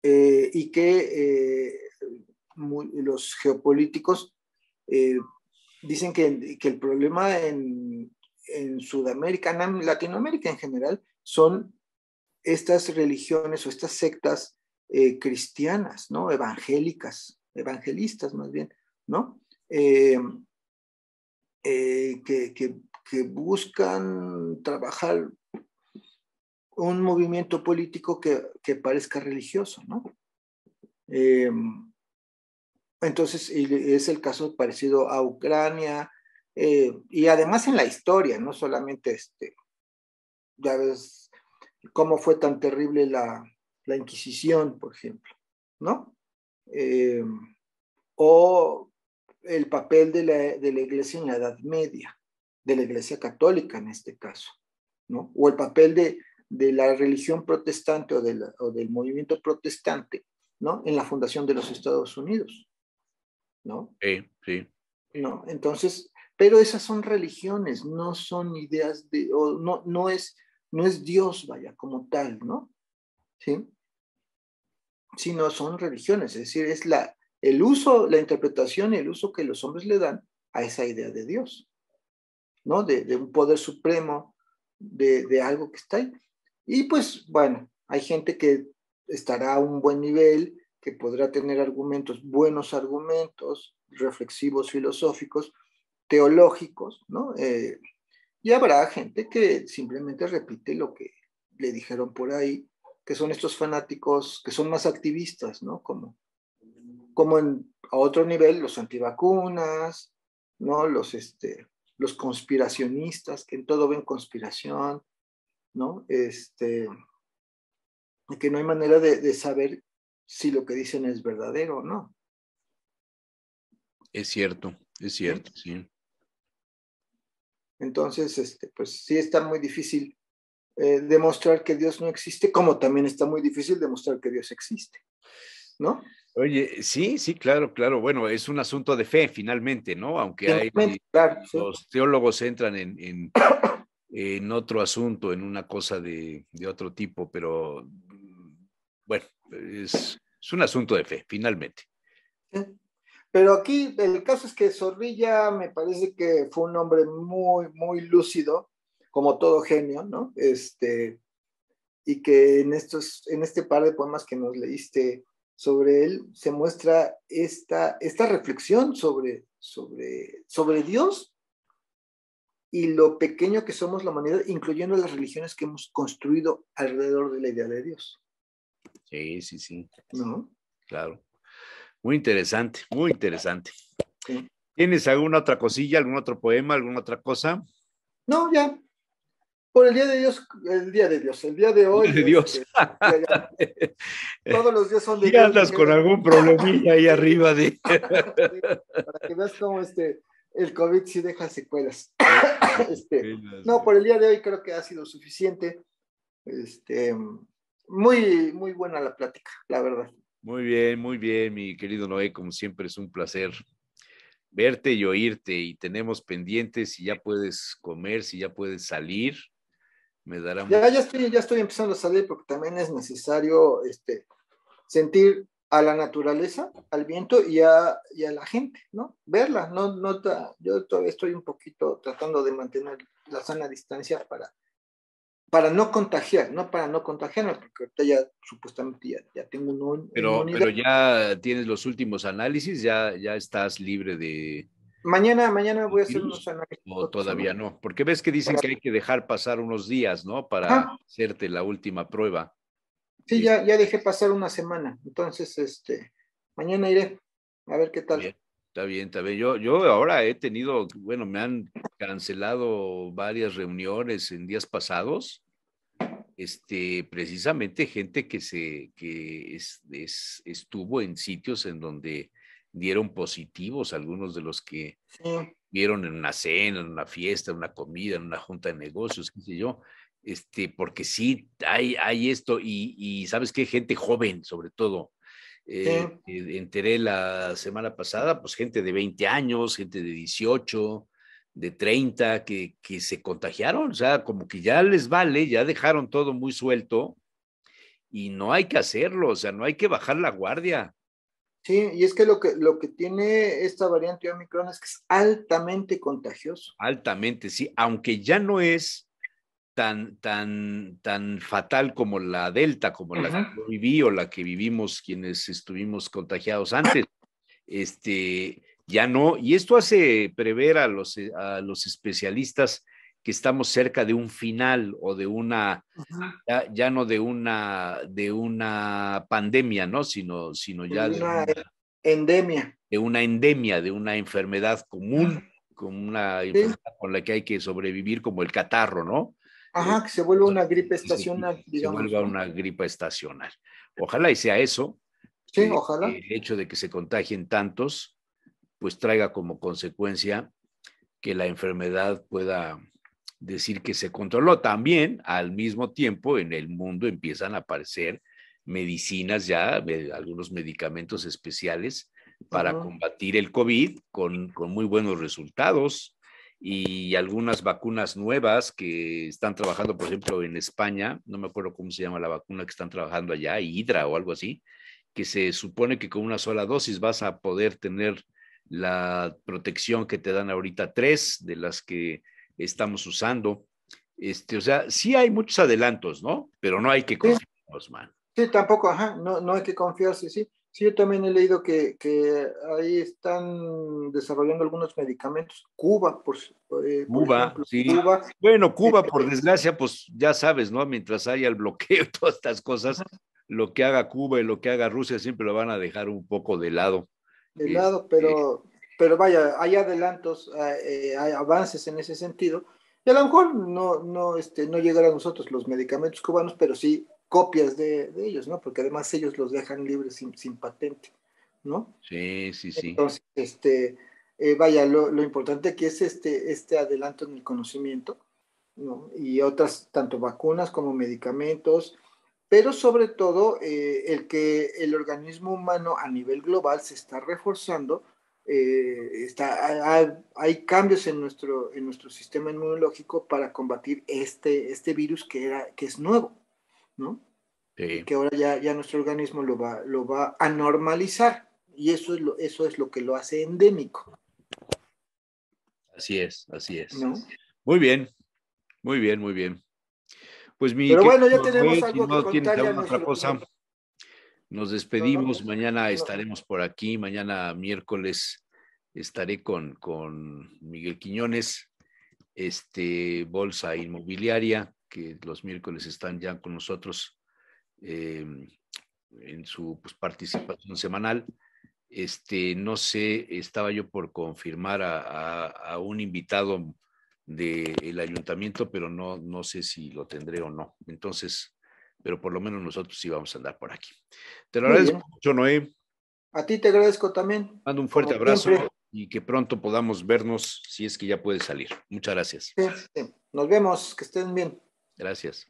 Y que los geopolíticos dicen que el problema en Sudamérica, en Latinoamérica en general, son estas religiones o estas sectas cristianas, ¿no? Evangelistas más bien, ¿no? Que buscan trabajar un movimiento político que parezca religioso, ¿no? Entonces, es el caso parecido a Ucrania, y además en la historia, no solamente ya ves cómo fue tan terrible la Inquisición, por ejemplo, ¿no? O el papel de la Iglesia en la Edad Media, de la Iglesia Católica en este caso, ¿no? O el papel de la religión protestante o del movimiento protestante, ¿no? En la fundación de los Estados Unidos, ¿no? Sí. ¿No? Entonces, pero esas son religiones, no son ideas no es Dios, vaya, como tal, ¿no? ¿Sí? Sino son religiones, es decir, es el uso, la interpretación y el uso que los hombres le dan a esa idea de Dios, ¿no? De un poder supremo, de algo que está ahí. Y pues, bueno, hay gente que estará a un buen nivel, que podrá tener buenos argumentos, reflexivos, filosóficos, teológicos, ¿no? Y habrá gente que simplemente repite lo que le dijeron por ahí, que son estos fanáticos que son más activistas, ¿no? Como a otro nivel, los antivacunas, ¿no? Los conspiracionistas, que en todo ven conspiración, ¿no? Que no hay manera de saber si lo que dicen es verdadero o no. Es cierto, sí. Entonces, pues sí está muy difícil demostrar que Dios no existe, como también está muy difícil demostrar que Dios existe, ¿no? Oye, sí, claro. Bueno, es un asunto de fe, finalmente, ¿no? Aunque claro, los teólogos entran en otro asunto, en una cosa de otro tipo, pero bueno, es un asunto de fe, finalmente. Sí. Pero aquí el caso es que Zorrilla me parece que fue un hombre muy, muy lúcido, como todo genio, ¿no? Y que en este par de poemas que nos leíste sobre él, se muestra esta reflexión sobre Dios y lo pequeño que somos la humanidad, incluyendo las religiones que hemos construido alrededor de la idea de Dios. Sí. ¿No? Claro. Muy interesante, muy interesante. Sí. ¿Tienes alguna otra cosilla, algún otro poema, alguna otra cosa? No, ya. Por el día de Dios, el día de hoy. De Dios. Ya. Todos los días son de ¿Y Dios. andas con algún problemilla ahí arriba de? Sí, para que veas cómo el COVID sí deja secuelas. No, por el día de hoy creo que ha sido suficiente. Muy, muy buena la plática, la verdad. muy bien, mi querido Noé, como siempre es un placer verte y oírte, y tenemos pendientes si ya puedes comer, si ya puedes salir, me dará mucho. Ya estoy empezando a salir porque también es necesario sentir a la naturaleza, al viento y a la gente, ¿no? Verla, yo todavía estoy un poquito tratando de mantener la sana distancia para no contagiar, no para no contagiarme, porque ahorita ya supuestamente ya tengo una inmunidad. Pero ya tienes los últimos análisis, ya estás libre de Mañana voy a hacer virus, unos análisis. o todavía no, porque ves que dicen que hay que dejar pasar unos días, ¿no? Para Ajá. hacerte la última prueba. Sí, ya dejé pasar una semana, entonces mañana iré a ver qué tal. Está bien. Yo ahora he tenido, bueno, me han cancelado varias reuniones en días pasados, precisamente gente que estuvo en sitios en donde dieron positivos, algunos de los que Sí. vieron en una cena, en una fiesta, en una comida, en una junta de negocios, qué sé yo, porque sí hay esto, y sabes qué, gente joven, sobre todo. Sí. Enteré la semana pasada, pues gente de 20 años, gente de 18, de 30, que se contagiaron, o sea, como que ya les vale, ya dejaron todo muy suelto, y no hay que hacerlo, o sea, no hay que bajar la guardia. Sí, y es que lo que tiene esta variante Omicron es que es altamente contagioso. Altamente, sí, aunque ya no es tan fatal como la Delta, como la que yo viví o la que vivimos quienes estuvimos contagiados antes. Ya no, y esto hace prever a los especialistas que estamos cerca de un final o de una, ya no de una pandemia, ¿no? Sino ya Una endemia. de una endemia, de una enfermedad común, con una enfermedad con la que hay que sobrevivir, como el catarro, ¿no? Ajá, que se vuelva una gripe Ese estacional, se digamos, vuelva ¿no? una gripa estacional. Ojalá y sea eso, Sí, que ojalá. el hecho de que se contagien tantos, pues traiga como consecuencia que la enfermedad pueda decir que se controló. También, al mismo tiempo, en el mundo empiezan a aparecer medicinas ya, algunos medicamentos especiales para combatir el COVID con muy buenos resultados, y algunas vacunas nuevas que están trabajando, por ejemplo, en España, no me acuerdo cómo se llama la vacuna que están trabajando allá, Hidra o algo así, que se supone que con una sola dosis vas a poder tener la protección que te dan ahorita 3 de las que estamos usando. O sea, sí hay muchos adelantos, ¿no? Pero no hay que confiarnos, man. Sí, tampoco, ajá, no hay que confiarse, sí. Sí, yo también he leído que ahí están desarrollando algunos medicamentos. Cuba, por Cuba, ejemplo, sí. Cuba. Bueno, Cuba, por desgracia, pues ya sabes, ¿no? Mientras haya el bloqueo y todas estas cosas, lo que haga Cuba y lo que haga Rusia siempre lo van a dejar un poco de lado. De lado, pero vaya, hay adelantos, hay avances en ese sentido. Y a lo mejor no llegar a nosotros los medicamentos cubanos, pero sí copias de ellos, ¿no? Porque además ellos los dejan libres sin patente, ¿no? Sí. Entonces, vaya, lo importante que es este adelanto en el conocimiento, ¿no? Y otras, tanto vacunas como medicamentos, pero sobre todo el que el organismo humano a nivel global se está reforzando, hay cambios en nuestro sistema inmunológico para combatir este virus que es nuevo, ¿no? Sí. Y que ahora ya nuestro organismo lo va a normalizar, y eso es lo que lo hace endémico. Así es. ¿No? Muy bien. Pues Pero bueno, ya querido tenemos Noé, si algo que no tienes contarle a alguna otra nuestro... cosa, nos despedimos. Mañana no. estaremos por aquí. Mañana miércoles estaré con Miguel Quiñones, Bolsa Inmobiliaria, que los miércoles están ya con nosotros en su participación semanal. No sé, estaba yo por confirmar a un invitado del ayuntamiento, pero no sé si lo tendré o no. Entonces, pero por lo menos nosotros sí vamos a andar por aquí. Te lo Muy agradezco bien. mucho, Noé. A ti te agradezco también. Mando un fuerte Como abrazo siempre. y que pronto podamos vernos si es que ya puedes salir. Muchas gracias. Sí. Nos vemos, que estén bien. Gracias.